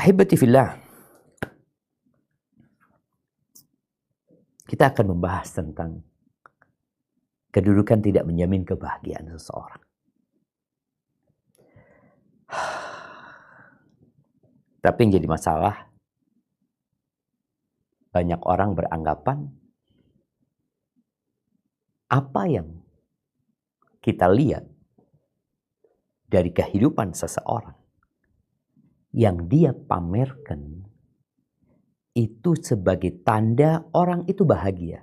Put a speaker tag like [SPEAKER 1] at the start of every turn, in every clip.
[SPEAKER 1] Ahibati fillah, kita akan membahas tentang kedudukan tidak menjamin kebahagiaan seseorang. Tapi yang jadi masalah, banyak orang beranggapan apa yang kita lihat dari kehidupan seseorang yang dia pamerkan itu sebagai tanda orang itu bahagia.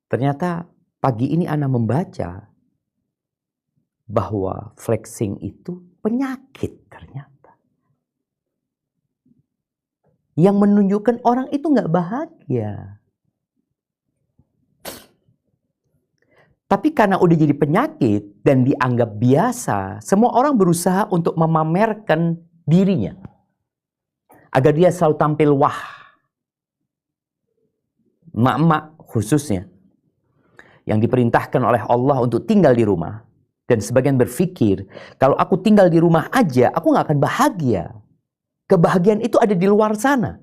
[SPEAKER 1] Ternyata pagi ini Ana membaca bahwa flexing itu penyakit ternyata. Yang menunjukkan orang itu nggak bahagia. Tapi karena udah jadi penyakit dan dianggap biasa, semua orang berusaha untuk memamerkan dirinya. Agar dia selalu tampil wah. Mak-mak khususnya, yang diperintahkan oleh Allah untuk tinggal di rumah. Dan sebagian berpikir, kalau aku tinggal di rumah aja, aku gak akan bahagia. Kebahagiaan itu ada di luar sana.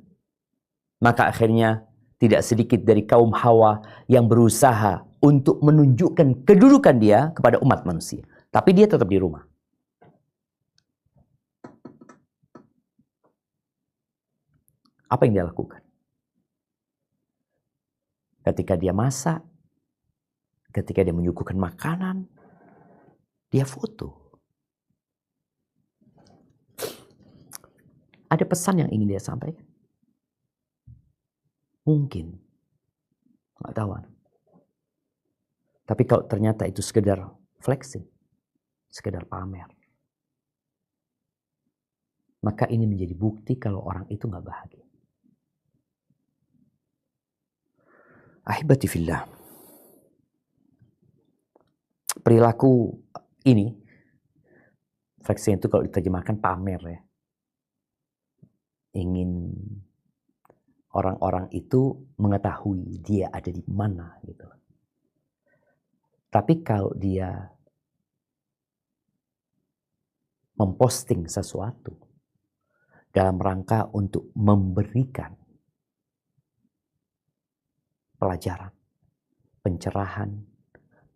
[SPEAKER 1] Maka akhirnya tidak sedikit dari kaum Hawa yang berusaha untuk menunjukkan kedudukan dia kepada umat manusia. Tapi dia tetap di rumah. Apa yang dia lakukan? Ketika dia masak, ketika dia menyuguhkan makanan, dia foto. Ada pesan yang ingin dia sampaikan? Mungkin. Nggak tahu. Tapi kalau ternyata itu sekedar flexing, sekedar pamer, maka ini menjadi bukti kalau orang itu nggak bahagia. Ahibati fillah. Perilaku ini, flexing itu kalau diterjemahkan pamer ya. Ingin orang-orang itu mengetahui dia ada di mana gitu. Tapi kalau dia memposting sesuatu dalam rangka untuk memberikan pelajaran, pencerahan,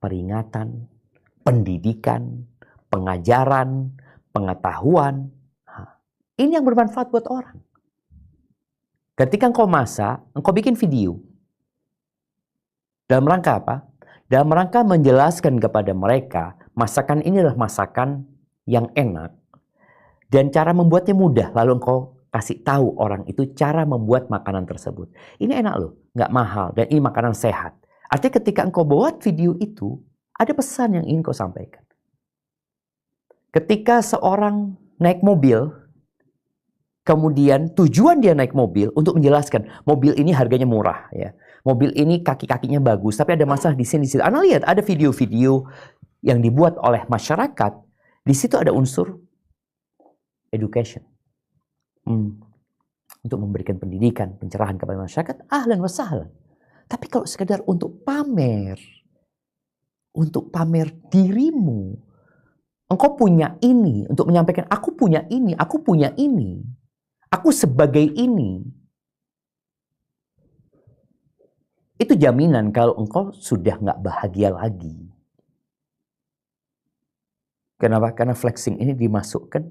[SPEAKER 1] peringatan, pendidikan, pengajaran, pengetahuan. Ini yang bermanfaat buat orang. Ketika engkau masak, engkau bikin video. Dalam rangka apa? Dalam rangka menjelaskan kepada mereka, masakan ini adalah masakan yang enak. Dan cara membuatnya mudah. Lalu engkau kasih tahu orang itu cara membuat makanan tersebut. Ini enak loh, nggak mahal, dan ini makanan sehat. Artinya ketika engkau buat video itu, ada pesan yang ingin kau sampaikan. Ketika seorang naik mobil, kemudian tujuan dia naik mobil untuk menjelaskan mobil ini harganya murah ya. Mobil ini kaki-kakinya bagus, tapi ada masalah di sini. Anda lihat ada video-video yang dibuat oleh masyarakat. Di situ ada unsur education. Untuk memberikan pendidikan, pencerahan kepada masyarakat, ahlan wa sahlan. Tapi kalau sekedar untuk pamer dirimu, engkau punya ini, untuk menyampaikan aku punya ini, aku sebagai ini. Itu jaminan kalau engkau sudah nggak bahagia lagi. Kenapa? Karena flexing ini dimasukkan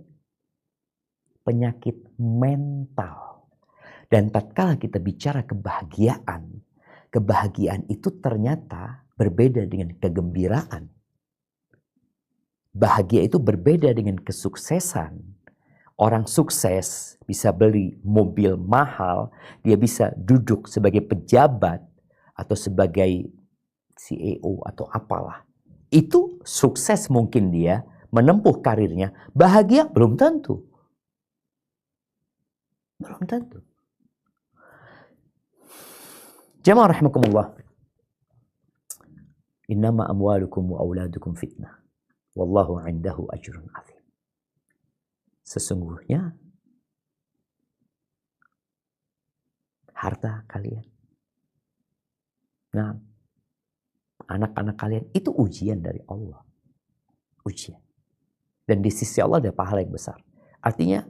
[SPEAKER 1] penyakit mental. Dan tatkala kita bicara kebahagiaan, kebahagiaan itu ternyata berbeda dengan kegembiraan. Bahagia itu berbeda dengan kesuksesan. Orang sukses bisa beli mobil mahal, dia bisa duduk sebagai pejabat atau sebagai CEO atau apalah. Itu sukses mungkin dia menempuh karirnya. Bahagia belum tentu. Belum tentu. Jamaah rahimakumullah. Innama amwalukum wa auladukum fitnah. Wallahu indahu ajrun azim. Sesungguhnya harta kalian, nah, anak-anak kalian itu ujian dari Allah. Ujian. Dan di sisi Allah ada pahala yang besar. Artinya,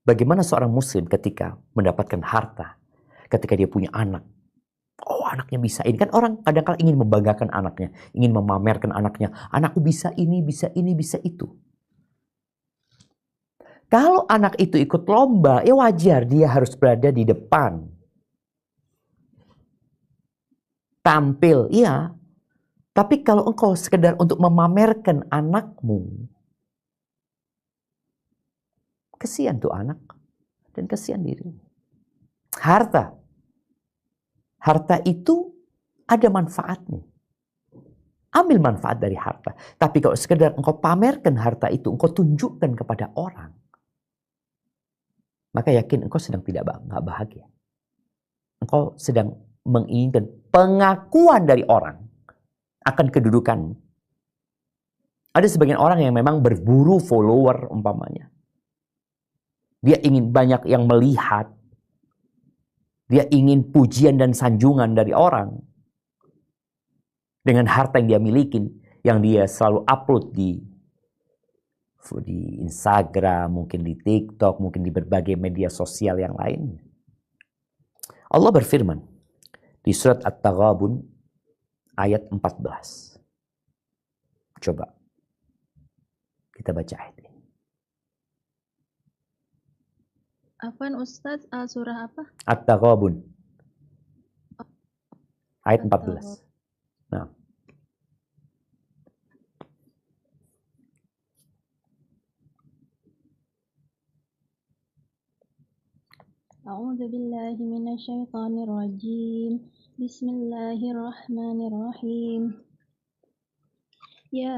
[SPEAKER 1] bagaimana seorang muslim ketika mendapatkan harta, ketika dia punya anak. Oh, anaknya bisa ini. Kan orang kadang-kadang ingin membanggakan anaknya, ingin memamerkan anaknya. Anakku bisa ini, bisa ini, bisa itu. Kalau anak itu ikut lomba, ya wajar dia harus berada di depan. Tampil, iya. Tapi kalau engkau sekedar untuk memamerkan anakmu, kesian tuh anak. Dan kesian diri. Harta. Harta itu ada manfaatnya. Ambil manfaat dari harta. Tapi kalau sekedar engkau pamerkan harta itu, engkau tunjukkan kepada orang, maka yakin engkau sedang tidak bahagia. Engkau sedang menginginkan pengakuan dari orang akan kedudukanmu. Ada sebagian orang yang memang berburu follower umpamanya. Dia ingin banyak yang melihat. Dia ingin pujian dan sanjungan dari orang. Dengan harta yang dia miliki, yang dia selalu upload di Instagram, mungkin di TikTok, mungkin di berbagai media sosial yang lainnya. Allah berfirman di surat At-Taghabun ayat 14. Coba kita baca ayat ini.
[SPEAKER 2] Apaan Ustadz? Surah apa?
[SPEAKER 1] At-Taghabun ayat 14. Nah.
[SPEAKER 2] A'udzu billahi minasyaitonir rajim. Bismillahirrahmanirrahim. Ya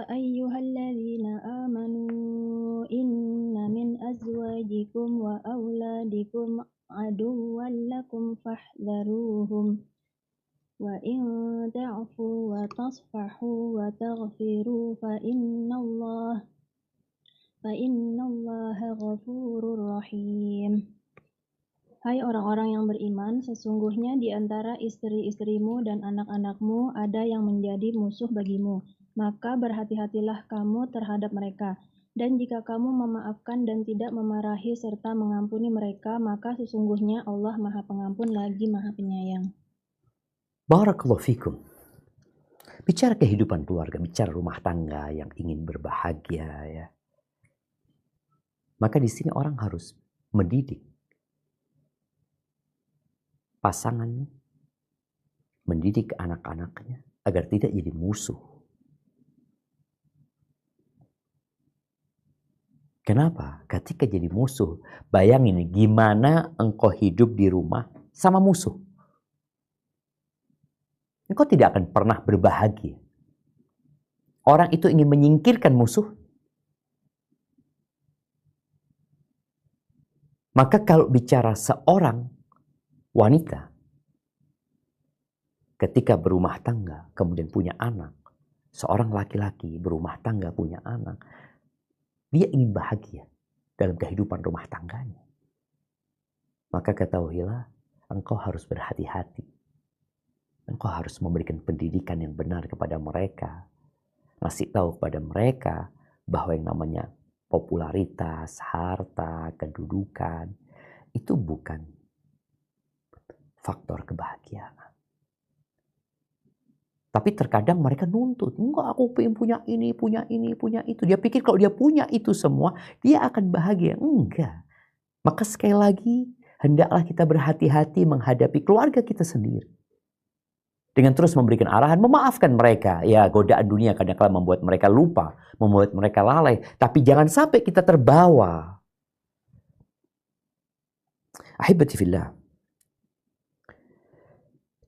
[SPEAKER 2] ayyuhalladzina amanu inna min azwajikum wa auladikum aduwwan lakum fahdharuhum. Wa in ta'fu wa tasfahu wa taghfiru fa innallaha ghafurur rahim. Hai orang-orang yang beriman, sesungguhnya di antara istri-istrimu dan anak-anakmu ada yang menjadi musuh bagimu. Maka berhati-hatilah kamu terhadap mereka. Dan jika kamu memaafkan dan tidak memarahi serta mengampuni mereka, maka sesungguhnya Allah Maha Pengampun lagi Maha Penyayang.
[SPEAKER 1] Barakallahu fikum. Bicara kehidupan keluarga, bicara rumah tangga yang ingin berbahagia, ya. Maka di sini orang harus mendidik pasangannya, mendidik anak-anaknya agar tidak jadi musuh. Kenapa? Ketika jadi musuh, bayangin gimana engkau hidup di rumah sama musuh. Engkau tidak akan pernah berbahagia. Orang itu ingin menyingkirkan musuh. Maka kalau bicara seorang wanita ketika berumah tangga kemudian punya anak, seorang laki-laki berumah tangga punya anak, dia ingin bahagia dalam kehidupan rumah tangganya. Maka ketahuilah, engkau harus berhati-hati. Engkau harus memberikan pendidikan yang benar kepada mereka. Ngasih tahu kepada mereka bahwa yang namanya popularitas, harta, kedudukan, itu bukan faktor kebahagiaan. Tapi terkadang mereka nuntut, enggak, aku pengen punya ini, punya ini, punya itu. Dia pikir kalau dia punya itu semua, dia akan bahagia. Enggak. Maka sekali lagi, hendaklah kita berhati-hati menghadapi keluarga kita sendiri. Dengan terus memberikan arahan, memaafkan mereka. Ya, godaan dunia kadang-kadang membuat mereka lupa, membuat mereka lalai. Tapi jangan sampai kita terbawa. Ahibati fillah.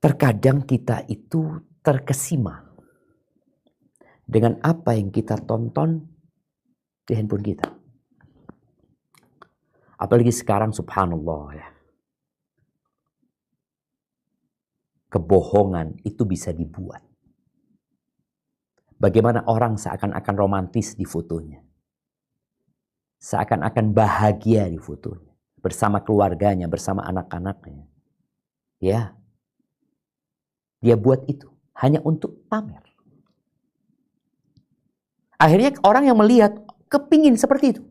[SPEAKER 1] Terkadang kita itu terkesima dengan apa yang kita tonton di handphone kita. Apalagi sekarang, subhanallah ya. Kebohongan itu bisa dibuat. Bagaimana orang seakan-akan romantis di fotonya. Seakan-akan bahagia di fotonya. Bersama keluarganya, bersama anak-anaknya. Ya. Dia buat itu hanya untuk pamer. Akhirnya orang yang melihat kepingin seperti itu.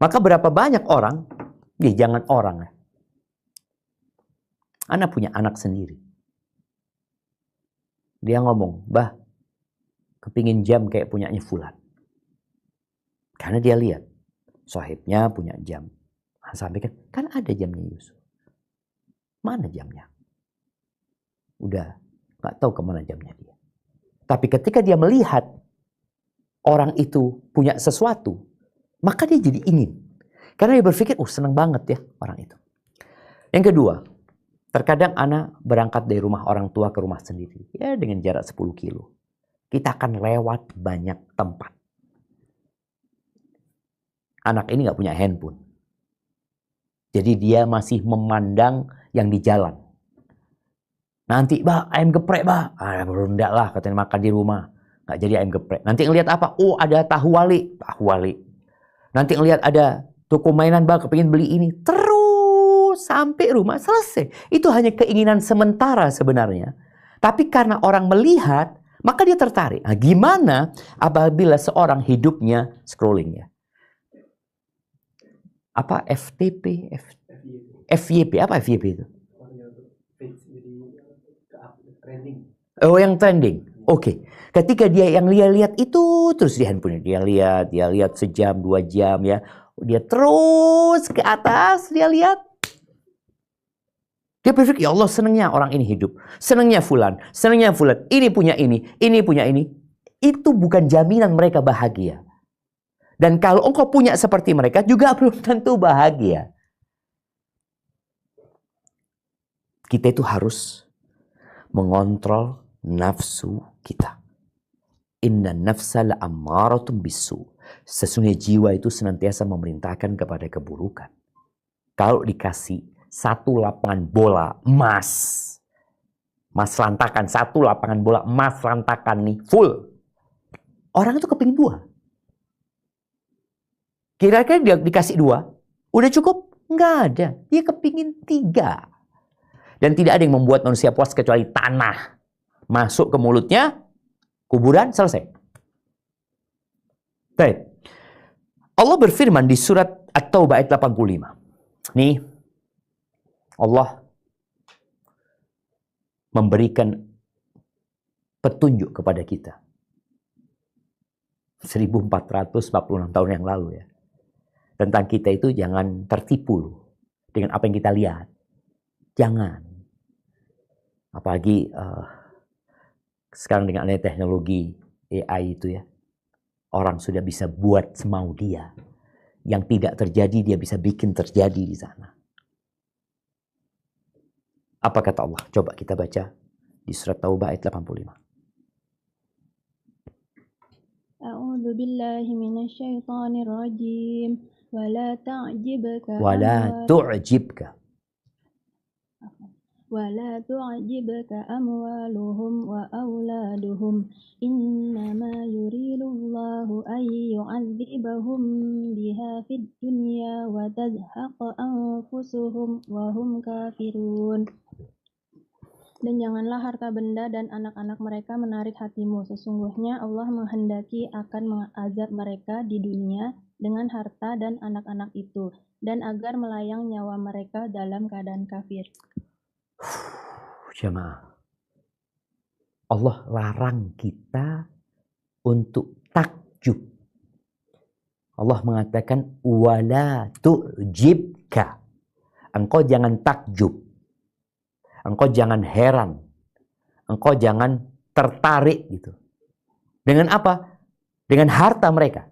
[SPEAKER 1] Maka berapa banyak orang, jangan orang ya. Ana punya anak sendiri. Dia ngomong, "Bah, kepingin jam kayak punyanya Fulan." Karena dia lihat, sohibnya punya jam. Sampai kan ada jamnya Yusuf. Mana jamnya? Udah gak tahu kemana jamnya dia. Tapi ketika dia melihat orang itu punya sesuatu, maka dia jadi ingin. Karena dia berpikir, senang banget ya orang itu. Yang kedua, terkadang anak berangkat dari rumah orang tua ke rumah sendiri. Ya dengan jarak 10 kilo. Kita akan lewat banyak tempat. Anak ini gak punya handphone. Jadi dia masih memandang yang di jalan. Nanti, bah, ayam geprek, bah. Enggak lah, katanya makan di rumah. Gak jadi ayam geprek. Nanti ngelihat apa? Ada tahu wali. Tahu wali. Nanti ngelihat ada toko mainan, bah, kepingin beli ini. Terus sampai rumah selesai. Itu hanya keinginan sementara sebenarnya. Tapi karena orang melihat, maka dia tertarik. Nah, gimana apabila seorang hidupnya scrolling ya? Apa FTP? FYP? Apa FYP itu? Oh, yang trending. Oke. Ketika dia yang lihat itu terus di handphone dia lihat sejam, 2 jam ya. Dia terus ke atas, dia lihat. Dia berpikir, ya Allah senangnya orang ini hidup. Senangnya Fulan. Ini punya ini punya ini. Itu bukan jaminan mereka bahagia. Dan kalau engkau punya seperti mereka juga belum tentu bahagia. Kita itu harus mengontrol nafsu kita. Inna nafsa la'ammaratun bisu. Sesungguhnya jiwa itu senantiasa memerintahkan kepada keburukan. Kalau dikasih 1 lapangan bola emas, Mas rantakan 1 lapangan bola emas rantakan nih full. Orang itu kepingin 2. Kira-kira dia dikasih 2, udah cukup? Enggak ada. Dia kepingin 3. Dan tidak ada yang membuat manusia puas kecuali tanah. Masuk ke mulutnya, kuburan, selesai. Baik. Allah berfirman di surat At-Taubah ayat 85. Nih, Allah memberikan petunjuk kepada kita. 1446 tahun yang lalu ya. Tentang kita itu jangan tertipu loh dengan apa yang kita lihat. Jangan. Apalagi sekarang dengan adanya teknologi AI itu ya. Orang sudah bisa buat semau dia. Yang tidak terjadi dia bisa bikin terjadi di sana. Apa kata Allah? Coba kita baca di surat Taubah ayat 85.
[SPEAKER 2] A'udzu billahi minasyaitonir rajim. Wala ta'jibka amwaluhum wa auladuhum innama yuridullahu an yu'adzibahum biha fid dunya wa tazhaqa anfusuhum wa hum kafirun. Dan janganlah harta benda dan anak-anak mereka menarik hatimu. Sesungguhnya Allah menghendaki akan mengazab mereka di dunia dengan harta dan anak-anak itu, dan agar melayang nyawa mereka dalam keadaan kafir.
[SPEAKER 1] Jemaah, Allah larang kita untuk takjub. Allah mengatakan wala tu'jibka. Engkau jangan takjub. Engkau jangan heran. Engkau jangan tertarik gitu. Dengan apa? Dengan harta mereka.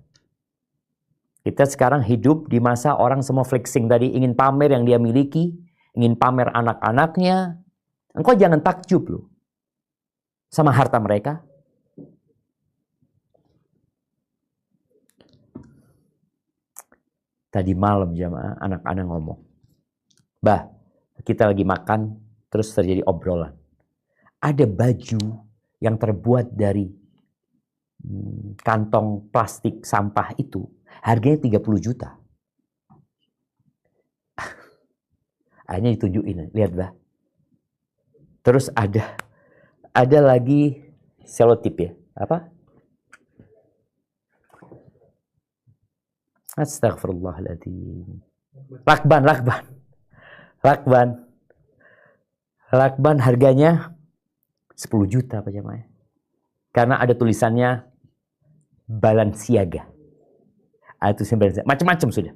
[SPEAKER 1] Kita sekarang hidup di masa orang semua flexing tadi, ingin pamer yang dia miliki, ingin pamer anak-anaknya. Engkau jangan takjub loh sama harta mereka. Tadi malam jamaah anak-anak ngomong, "Bah, kita lagi makan terus terjadi obrolan. Ada baju yang terbuat dari kantong plastik sampah itu harganya 30 juta. Akhirnya ditunjukin, lihat bah. Terus ada lagi selotip ya, apa? Astagfirullahaladzim. Lakban harganya 10 juta Pak Jamaah. Karena ada tulisannya Balenciaga. Itu macam-macam sudah.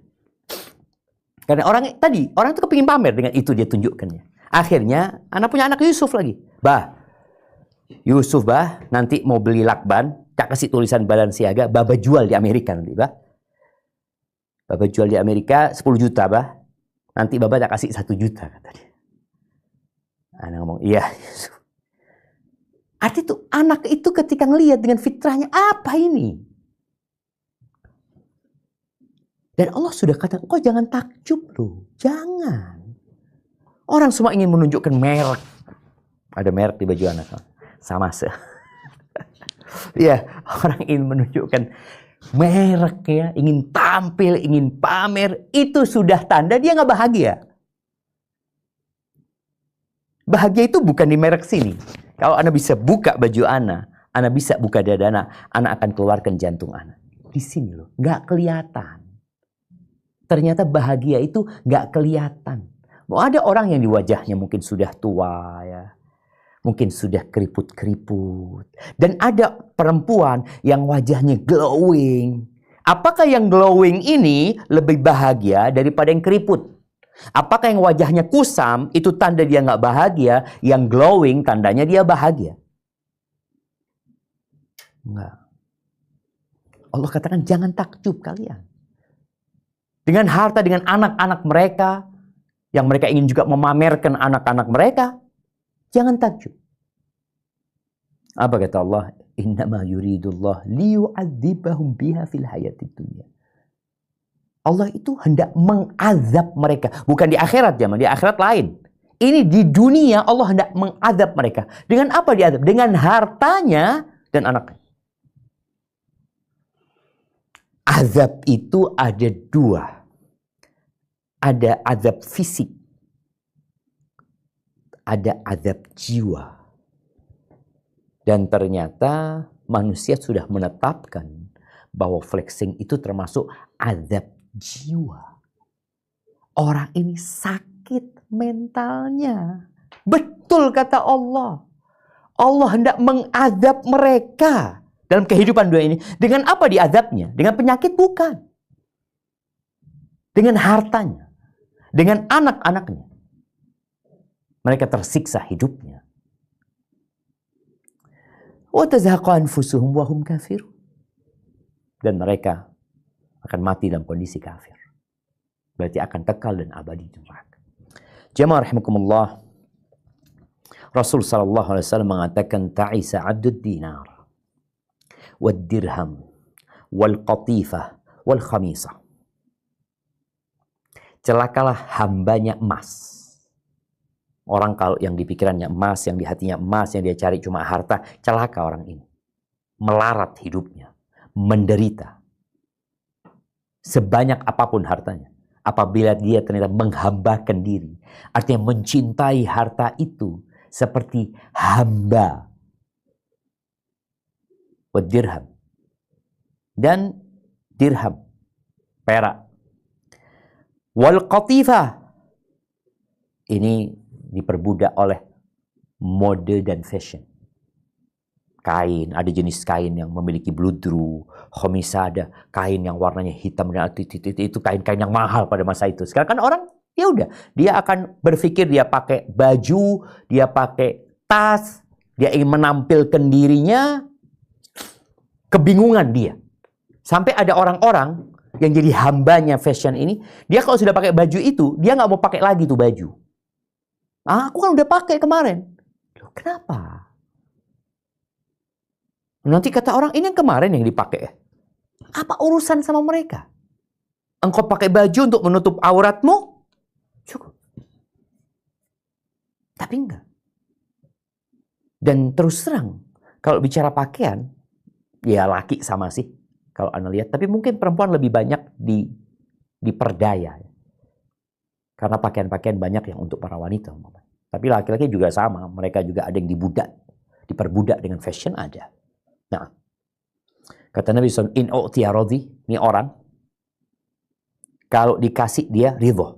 [SPEAKER 1] Karena orang itu kepingin pamer, dengan itu dia tunjukkannya. Akhirnya punya anak Yusuf lagi. Yusuf nanti mau beli lakban, tak kasih tulisan Balenciaga, Baba jual di Amerika nanti Baba jual di Amerika 10 juta nanti Baba tak kasih 1 juta kata dia. Anak ngomong, iya Yusuf. Artinya tuh anak itu ketika ngelihat dengan fitrahnya, apa ini? Dan Allah sudah katakan, kok jangan takjub loh. Jangan. Orang semua ingin menunjukkan merek. Ada merek di baju anak. Sama ya, orang ingin menunjukkan merek ya. Ingin tampil, ingin pamer. Itu sudah tanda dia nggak bahagia. Bahagia itu bukan di merek sini. Kalau Anda bisa buka baju Anda bisa buka dada Anda akan keluarkan jantung Anda. Di sini loh, nggak kelihatan. Ternyata bahagia itu nggak kelihatan. Mau ada orang yang di wajahnya mungkin sudah tua ya, mungkin sudah keriput-keriput, dan ada perempuan yang wajahnya glowing. Apakah yang glowing ini lebih bahagia daripada yang keriput? Apakah yang wajahnya kusam itu tanda dia nggak bahagia? Yang glowing tandanya dia bahagia? Enggak. Allah katakan jangan takjub kalian. Dengan harta, dengan anak-anak mereka, yang mereka ingin juga memamerkan anak-anak mereka, jangan takjub. Apa kata Allah? Innama yuridullah liyu'adzibahum biha fil hayatid dunya. Allah itu hendak mengazab mereka. Bukan di akhirat, di akhirat lain. Ini di dunia Allah hendak mengazab mereka. Dengan apa diazab? Dengan hartanya dan anaknya. Azab itu ada 2. Ada azab fisik. Ada azab jiwa. Dan ternyata manusia sudah menetapkan bahwa flexing itu termasuk azab jiwa. Orang ini sakit mentalnya. Betul kata Allah. Allah hendak mengazab mereka dalam kehidupan dunia ini. Dengan apa diazabnya? Dengan penyakit? Bukan. Dengan hartanya. Dengan anak-anaknya. Mereka tersiksa hidupnya. Wa tazhaqa anfusuhum wa hum kafirun. Dan mereka akan mati dalam kondisi kafir. Berarti akan kekal dan abadi di neraka. Jemaah rahimakumullah. Rasul sallallahu alaihi wasallam mengatakan ta'isa 'abdud dinar wad dirham wal qatifah wal khamisah. Celakalah hambanya emas. Orang kalau yang di pikirannya emas, yang di hatinya emas, yang dia cari cuma harta, celaka orang ini. Melarat hidupnya, menderita. Sebanyak apapun hartanya. Apabila dia ternyata menghambakan diri. Artinya mencintai harta itu seperti hamba. Dirham. Dan dirham. Perak. Wal qatifah. Ini diperbudak oleh mode dan fashion. Kain, ada jenis kain yang memiliki bludru, khomisah, ada kain yang warnanya hitam dan itu kain-kain yang mahal pada masa itu. Sekarang kan orang ya udah, dia akan berpikir dia pakai baju, dia pakai tas, dia ingin menampilkan dirinya, kebingungan dia. Sampai ada orang-orang yang jadi hambanya fashion ini, dia kalau sudah pakai baju itu, dia nggak mau pakai lagi tuh baju. Aku kan udah pakai kemarin. Loh, kenapa? Nanti kata orang, ini yang kemarin yang dipakai. Apa urusan sama mereka? Engkau pakai baju untuk menutup auratmu? Cukup. Tapi enggak. Dan terus terang, kalau bicara pakaian, ya laki sama sih. Kalau Anda lihat. Tapi mungkin perempuan lebih banyak diperdaya. Karena pakaian-pakaian banyak yang untuk para wanita. Tapi laki-laki juga sama. Mereka juga ada yang diperbudak dengan fashion ada. Nah, kata Nabi SAW, in u'tiya radhi, ini orang. Kalau dikasih dia ridho.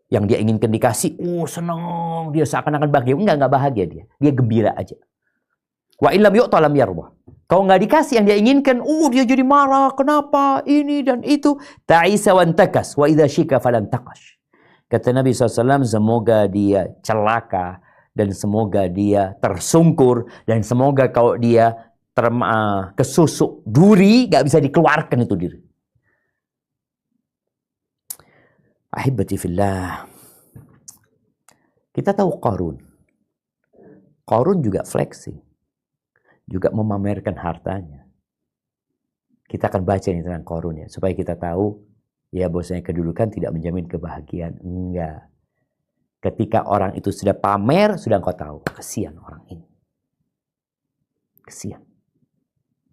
[SPEAKER 1] Yang dia inginkan dikasih, senang, dia seakan-akan bahagia. Enggak bahagia dia. Dia gembira aja. Wa illam yu'ta lam yardah. Kalau nggak dikasih yang dia inginkan, dia jadi marah. Kenapa? Ini dan itu. Ta'isa wa antakas. Wa idha syika falan taqash. Kata Nabi SAW, semoga dia celaka. Dan semoga dia tersungkur. Dan semoga kalau dia kesusuk duri, nggak bisa dikeluarkan itu diri. Ahibati fillah. Kita tahu Qarun. Qarun juga flexing. Juga memamerkan hartanya. Kita akan baca ini tentang Qarun ya. Supaya kita tahu, ya bahwasanya kedudukan tidak menjamin kebahagiaan. Enggak. Ketika orang itu sudah pamer, sudah engkau tahu. Kesian orang ini. Kesian.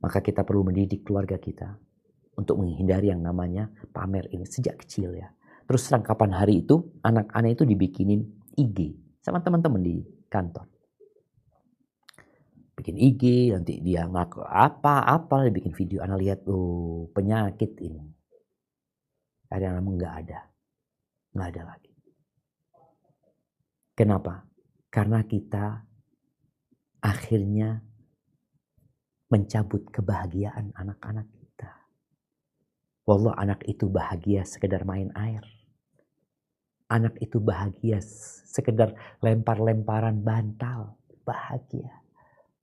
[SPEAKER 1] Maka kita perlu mendidik keluarga kita. Untuk menghindari yang namanya pamer ini sejak kecil ya. Terus terang kapan hari itu, anak-anak itu dibikinin IG. Sama teman-teman di kantor. Bikin IG, nanti dia ngaku apa-apa, dia bikin video. Anak lihat, penyakit ini. Ada yang nggak ada. Nggak ada lagi. Kenapa? Karena kita akhirnya mencabut kebahagiaan anak-anak kita. Wallah, anak itu bahagia sekedar main air. Anak itu bahagia sekedar lempar-lemparan bantal. Bahagia.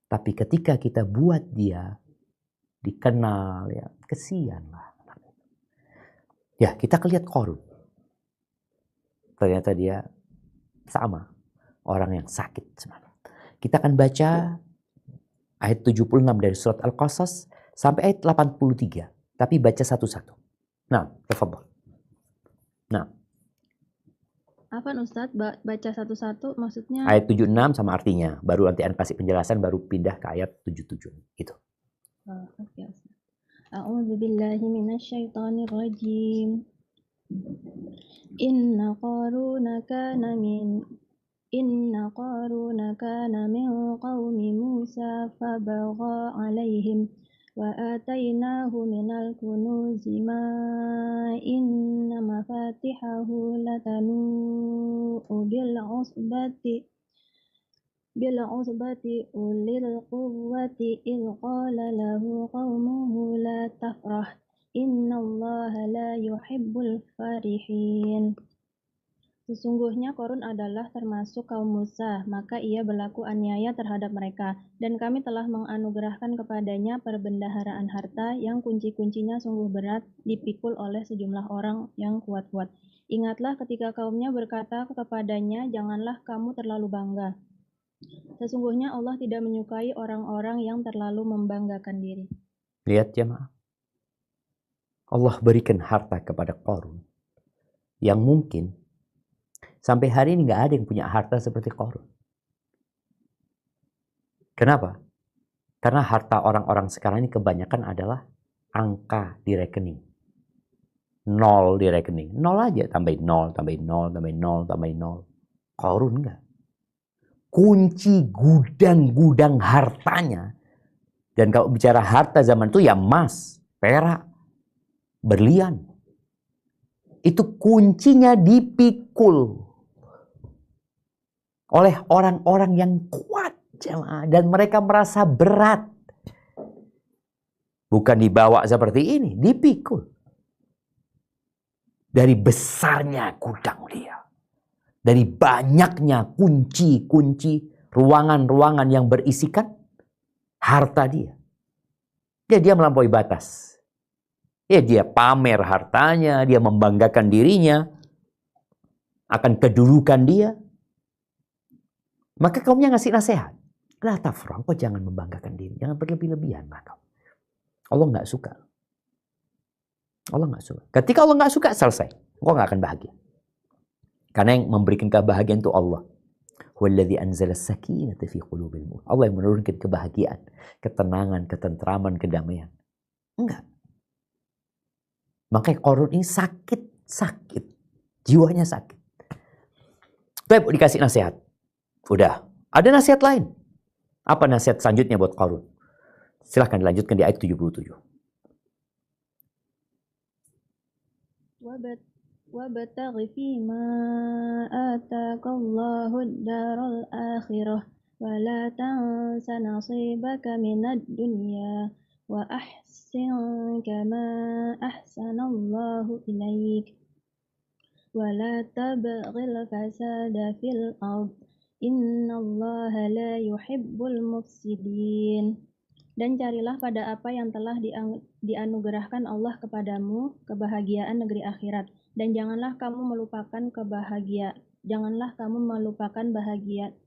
[SPEAKER 1] Tapi ketika kita buat dia dikenal, ya kesian lah. Ya, kita lihat Qarun. Ternyata dia sama. Orang yang sakit sebenarnya. Kita akan baca ayat 76 dari surat Al-Qasas sampai ayat 83. Tapi baca satu-satu. Nah, tafadhol. Nah.
[SPEAKER 2] Apa Ustadz? Baca satu-satu maksudnya?
[SPEAKER 1] Ayat 76 sama artinya. Baru nanti Anda kasih penjelasan, baru pindah ke ayat 77. Gitu.
[SPEAKER 2] Oke. A'udzu billahi minasyaitonir rajim. Inna Qaruna kana min qaumi Musa fabagha 'alaihim wa atainahu minal kunuzi ma inna mafatihahu latanu bil usbati ulil quwwati idh qala lahu qaumuhu la tafrah innallaha la yuhibbul farihin. Sesungguhnya Qarun adalah termasuk kaum Musa, maka ia berlaku aniaya terhadap mereka. Dan kami telah menganugerahkan kepadanya perbendaharaan harta yang kunci-kuncinya sungguh berat dipikul oleh sejumlah orang yang kuat-kuat. Ingatlah ketika kaumnya berkata kepadanya, janganlah kamu terlalu bangga. Sesungguhnya Allah tidak menyukai orang-orang yang terlalu membanggakan diri.
[SPEAKER 1] Lihat jemaah. Allah berikan harta kepada Qarun. Yang mungkin sampai hari ini gak ada yang punya harta seperti Qarun. Kenapa? Karena harta orang-orang sekarang ini kebanyakan adalah angka di rekening. Nol di rekening. Nol aja. Tambahin nol, tambahin nol, tambahin nol, tambahin nol. Qarun enggak. Kunci gudang-gudang hartanya. Dan kalau bicara harta zaman itu ya emas, perak, berlian. Itu kuncinya dipikul oleh orang-orang yang kuat, jemaah, dan mereka merasa berat. Bukan dibawa seperti ini, dipikul. Dari besarnya gudang dia. Dari banyaknya kunci-kunci ruangan-ruangan yang berisikan harta dia. Dia melampaui batas. Ya, dia pamer hartanya, dia membanggakan dirinya akan kedudukan dia. Maka kaumnya ngasih nasihat. La tafrah, kau jangan membanggakan diri. Jangan berlebih-lebihan. Allah nggak suka. Allah nggak suka. Ketika Allah nggak suka, selesai. Kau nggak akan bahagia. Karena yang memberikan kebahagiaan itu Allah. Huwallazi anzala as-sakinata fi qulubil mu'minin. Allah yang menurunkan kebahagiaan, ketenangan, ketentraman, kedamaian. Enggak. Makanya Qarun ini sakit. Jiwanya sakit. Tapi dikasih nasihat. Udah. Ada nasihat lain. Apa nasihat selanjutnya buat Qarun? Silahkan dilanjutkan di ayat 77.
[SPEAKER 2] Wabat wabtaghi fima ataakallahu ad-daral akhirah wa la tansa nasibaka minad dunya wa ahsin kama ahsanallahu ilaik wa la tabghil fasada fil ard innallaha la yuhibbul mufsidin. Dan carilah pada apa yang telah dianugerahkan Allah kepadamu, kebahagiaan negeri akhirat. Dan janganlah kamu melupakan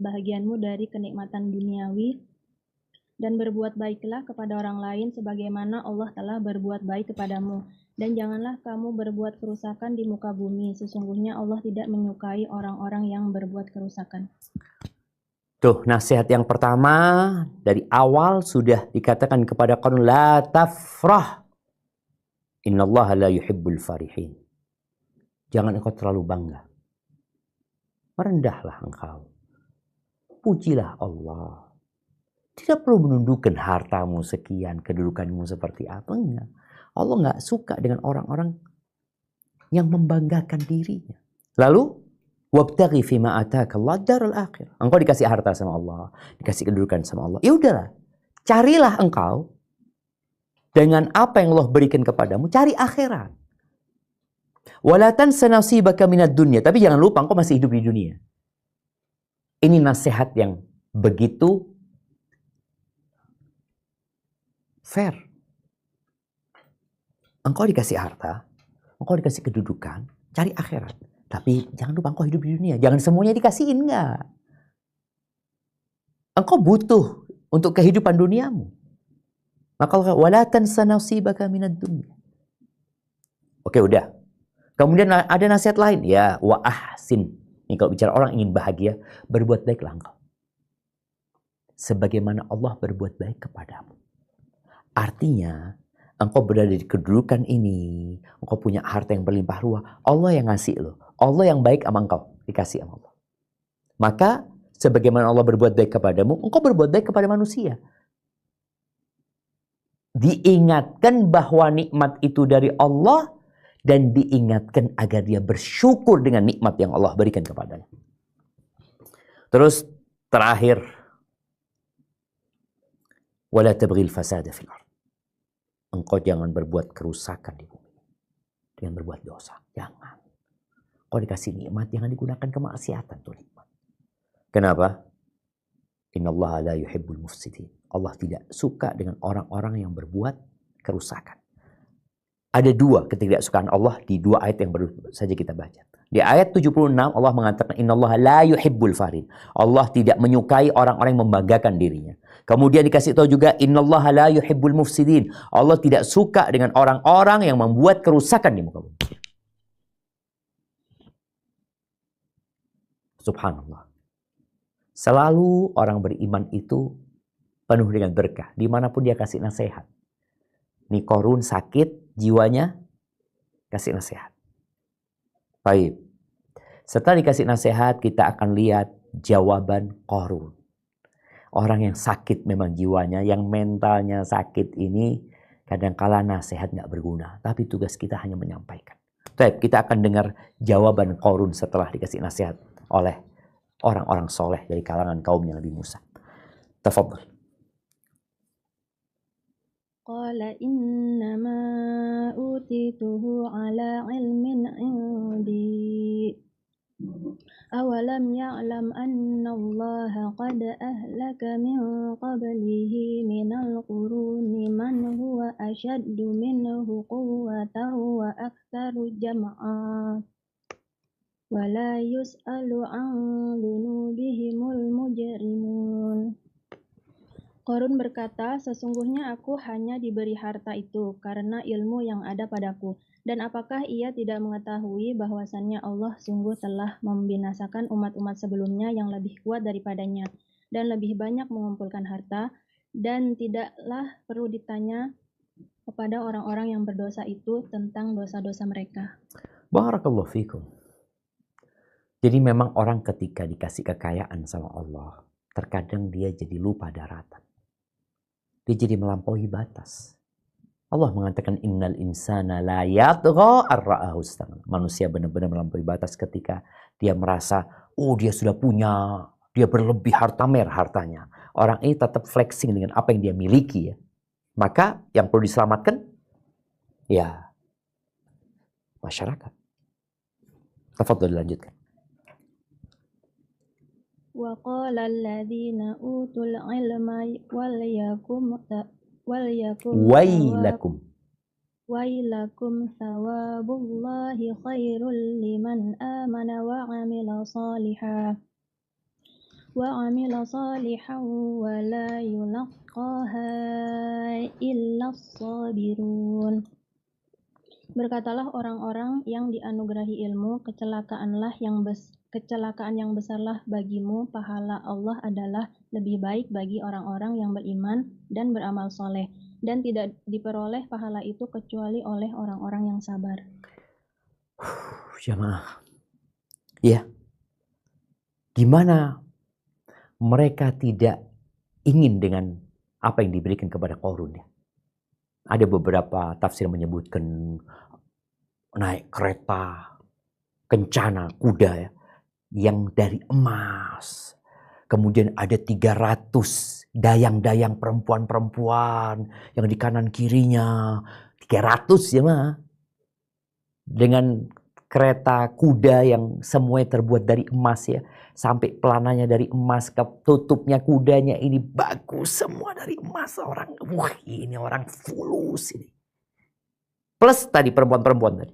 [SPEAKER 2] bahagianmu dari kenikmatan duniawi, dan berbuat baiklah kepada orang lain sebagaimana Allah telah berbuat baik kepadamu. Dan janganlah kamu berbuat kerusakan di muka bumi, sesungguhnya Allah tidak menyukai orang-orang yang berbuat kerusakan.
[SPEAKER 1] Tuh, nasihat yang pertama dari awal sudah dikatakan kepada Qarun, la tafrah. Innallaha la yuhibbul farihin. Jangan engkau terlalu bangga. Merendahlah engkau. Pujilah Allah. Tidak perlu menundukkan hartamu sekian, kedudukanmu seperti apa. Enggak. Allah enggak suka dengan orang-orang yang membanggakan dirinya. Lalu wabtaghi fima ataakallahu ad-daral akhirah. Engkau dikasih harta sama Allah, dikasih kedudukan sama Allah. Ya udahlah. Carilah engkau dengan apa yang Allah berikan kepadamu, cari akhirat. Wala tansa nasibaka minad dunya, tapi jangan lupa engkau masih hidup di dunia. Ini nasihat yang begitu fair. Engkau dikasih harta, engkau dikasih kedudukan, cari akhirat. Tapi jangan lupa engkau hidup di dunia. Jangan semuanya dikasihin, enggak. Engkau butuh untuk kehidupan duniamu. Maka wala tansa nasibaka minad dunya. Oke, udah. Kemudian ada nasihat lain, ya wa ahsin. Ini kalau bicara orang ingin bahagia, berbuat baiklah engkau. Sebagaimana Allah berbuat baik kepadamu. Artinya, engkau berada di kedudukan ini, engkau punya harta yang berlimpah ruah, Allah yang ngasih lo. Allah yang baik sama engkau, dikasih sama Allah. Maka, sebagaimana Allah berbuat baik kepadamu, engkau berbuat baik kepada manusia. Diingatkan bahwa nikmat itu dari Allah, dan diingatkan agar dia bersyukur dengan nikmat yang Allah berikan kepadanya. Terus, terakhir, wala tabghil fasada fil ard. Engkau jangan berbuat kerusakan di bumi dengan berbuat dosa. Jangan. Kau dikasih nikmat, jangan digunakan kemaksiatan tuh nikmat. Kenapa? Innallaha la yuhibbul mufsidin. Allah tidak suka dengan orang-orang yang berbuat kerusakan. Ada dua ketidaksukaan Allah di dua ayat yang baru saja kita baca. Di ayat 76 Allah mengatakan innallaha la yuhibbul farin. Allah tidak menyukai orang-orang yang membanggakan dirinya. Kemudian dikasih tahu juga innallaha la yuhibbul mufsidin. Allah tidak suka dengan orang-orang yang membuat kerusakan di muka bumi. Subhanallah. Selalu orang beriman itu penuh dengan berkah. Dimanapun dia kasih nasihat. Nih Qarun sakit jiwanya, kasih nasihat. Baik. Setelah dikasih nasihat, kita akan lihat jawaban Qarun. Orang yang sakit memang jiwanya, yang mentalnya sakit ini, kadangkala nasihat nggak berguna. Tapi tugas kita hanya menyampaikan. Baik, kita akan dengar jawaban Qarun setelah dikasih nasihat oleh orang-orang soleh dari kalangan kaumnya Nabi Musa. Tafadhal.
[SPEAKER 2] Qala innama utituhu ala ilmin indi. Awalam ya'lam anna Allah qad ahlaka min qablihi minal quruni man huwa ashaddu minhu quwwatan wa aktsaru jam'a. Wa la yus'alu an dzunubihimul mujrimun. Qarun berkata, sesungguhnya aku hanya diberi harta itu karena ilmu yang ada padaku. Dan apakah ia tidak mengetahui bahwasannya Allah sungguh telah membinasakan umat-umat sebelumnya yang lebih kuat daripadanya dan lebih banyak mengumpulkan harta, dan tidaklah perlu ditanya kepada orang-orang yang berdosa itu tentang dosa-dosa mereka.
[SPEAKER 1] Barakallahu fikum. Jadi memang orang ketika dikasih kekayaan sama Allah, terkadang dia jadi lupa daratan. Dia jadi melampaui batas. Allah mengatakan innal insana la yatgha ar-ra'ahu istaghna. Manusia benar-benar melampaui batas ketika dia merasa, oh dia sudah punya, dia berlebih hartanya. Orang ini tetap flexing dengan apa yang dia miliki ya. Maka yang perlu diselamatkan ya masyarakat. Tafadhol dilanjutkan.
[SPEAKER 2] Wa qala alladziina utul ilma wailakum thawabullahi khairul liman amana wa amila salihan wa la yulaqqaha illa as-sabirun. Berkatalah orang-orang yang dianugerahi ilmu, kecelakaan yang besarlah bagimu, pahala Allah adalah lebih baik bagi orang-orang yang beriman dan beramal soleh, dan tidak diperoleh pahala itu kecuali oleh orang-orang yang sabar.
[SPEAKER 1] Jamaah, ya, gimana mereka tidak ingin dengan apa yang diberikan kepada Qarun ya? Ada beberapa tafsir menyebutkan naik kereta kencana kuda ya, yang dari emas. Kemudian ada 300 dayang-dayang perempuan-perempuan yang di kanan kirinya. 300 ya mah. Dengan kereta kuda yang semuanya terbuat dari emas ya. Sampai pelananya dari emas, tutupnya kudanya ini bagus, semua dari emas. Wah ini orang fulus ini. Plus tadi perempuan-perempuan tadi.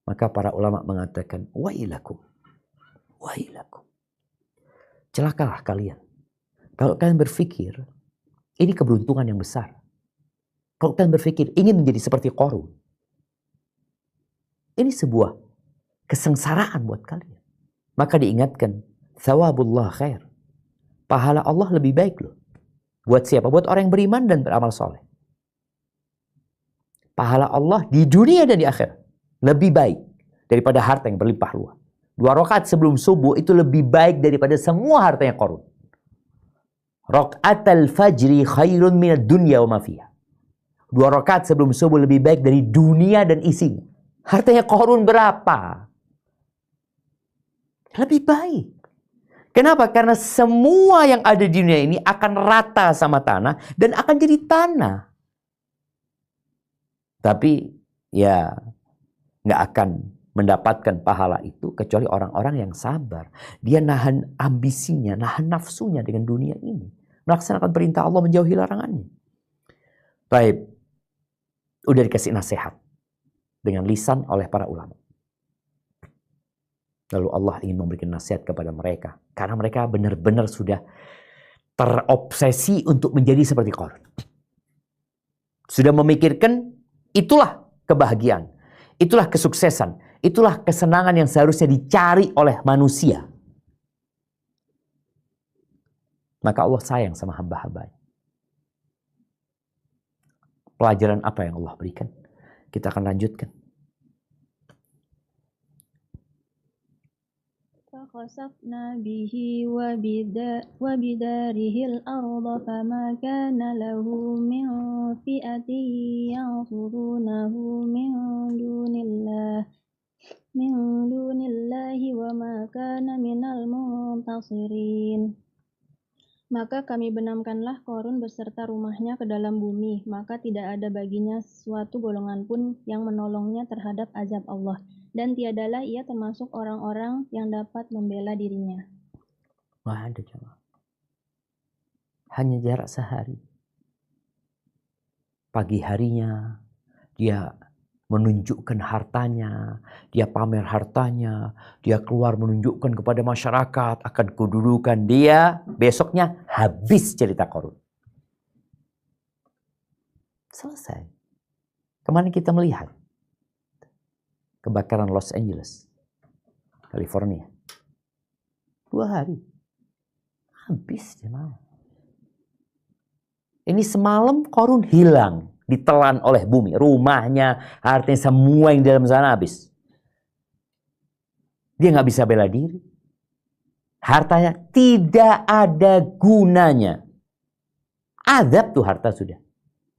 [SPEAKER 1] Maka para ulama mengatakan, wailakum. Celakalah kalian. Kalau kalian berpikir, ini keberuntungan yang besar. Kalau kalian berpikir ingin menjadi seperti Qarun. Ini sebuah kesengsaraan buat kalian. Maka diingatkan, thawabullah khair. Pahala Allah lebih baik loh. Buat siapa? Buat orang yang beriman dan beramal soleh. Pahala Allah di dunia dan di akhirat lebih baik daripada harta yang berlimpah ruah. 2 rakaat sebelum subuh itu lebih baik daripada semua hartanya Qarun. Rakaatul fajri khairun minad dunya wa ma fiha. 2 rakaat sebelum subuh lebih baik dari dunia dan isinya. Hartanya Qarun berapa? Lebih baik. Kenapa? Karena semua yang ada di dunia ini akan rata sama tanah dan akan jadi tanah. Tapi ya nggak akan mendapatkan pahala itu kecuali orang-orang yang sabar. Dia nahan ambisinya, nahan nafsunya dengan dunia ini. Melaksanakan perintah Allah, menjauhi larangannya. Baik, udah dikasih nasihat dengan lisan oleh para ulama. Lalu Allah ingin memberikan nasihat kepada mereka. Karena mereka benar-benar sudah terobsesi untuk menjadi seperti Qarun. Sudah memikirkan itulah kebahagiaan. Itulah kesuksesan. Itulah kesenangan yang seharusnya dicari oleh manusia. Maka Allah sayang sama hamba-hambanya. Pelajaran apa yang Allah berikan? Kita akan lanjutkan.
[SPEAKER 2] فَخَسَفْنَا بِهِ وَبِدَارِهِ الْأَرْضَ فَمَا كَانَ لَهُ مِنْ فِئَةٍ يَنْصُرُونَهُ مِنْ دُونِ اللَّهِ وَمَا كَانَ مِنَ الْمُنْتَصِرِينَ. Maka kami benamkanlah Qarun beserta rumahnya ke dalam bumi, maka tidak ada baginya suatu golongan pun yang menolongnya terhadap azab Allah. Dan tiadalah ia termasuk orang-orang yang dapat membela dirinya.
[SPEAKER 1] Wah, ada jemaah. Hanya jarak sehari. Pagi harinya dia menunjukkan hartanya, dia pamer hartanya, dia keluar menunjukkan kepada masyarakat akan kedudukan dia. Besoknya habis cerita Qarun. Selesai. Kemarin kita melihat kebakaran Los Angeles, California. 2 hari. Habis jemaah. Ini semalam Qarun hilang. Ditelan oleh bumi. Rumahnya, hartanya, semua yang di dalam sana habis. Dia nggak bisa bela diri. Hartanya tidak ada gunanya. Azab tuh harta sudah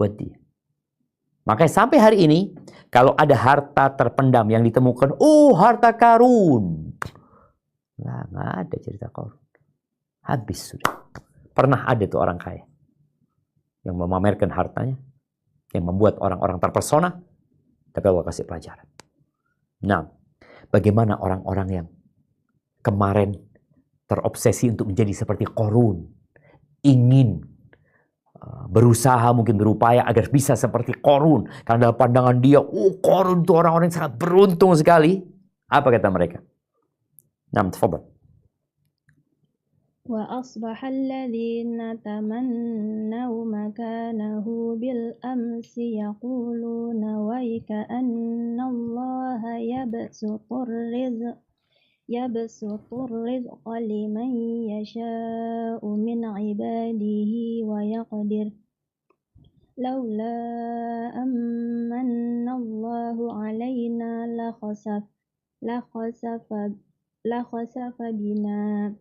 [SPEAKER 1] buat dia. Makanya sampai hari ini, kalau ada harta terpendam yang ditemukan, oh harta karun. Nggak ada cerita karun. Habis sudah. Pernah ada tuh orang kaya yang memamerkan hartanya, yang membuat orang-orang terpesona, tapi Allah kasih pelajaran. Nah, bagaimana orang-orang yang kemarin terobsesi untuk menjadi seperti Qarun, ingin berusaha, mungkin berupaya agar bisa seperti Qarun, karena dalam pandangan dia, Qarun itu orang-orang yang sangat beruntung sekali. Apa kata mereka? Nah, tafadhal.
[SPEAKER 2] وأصبح الذين تمنوا مكانه بالأمس يقولون ويك أن الله يبسط الرزق لمن يشاء من عباده ويقدر لولا أمن الله علينا لخسف بنا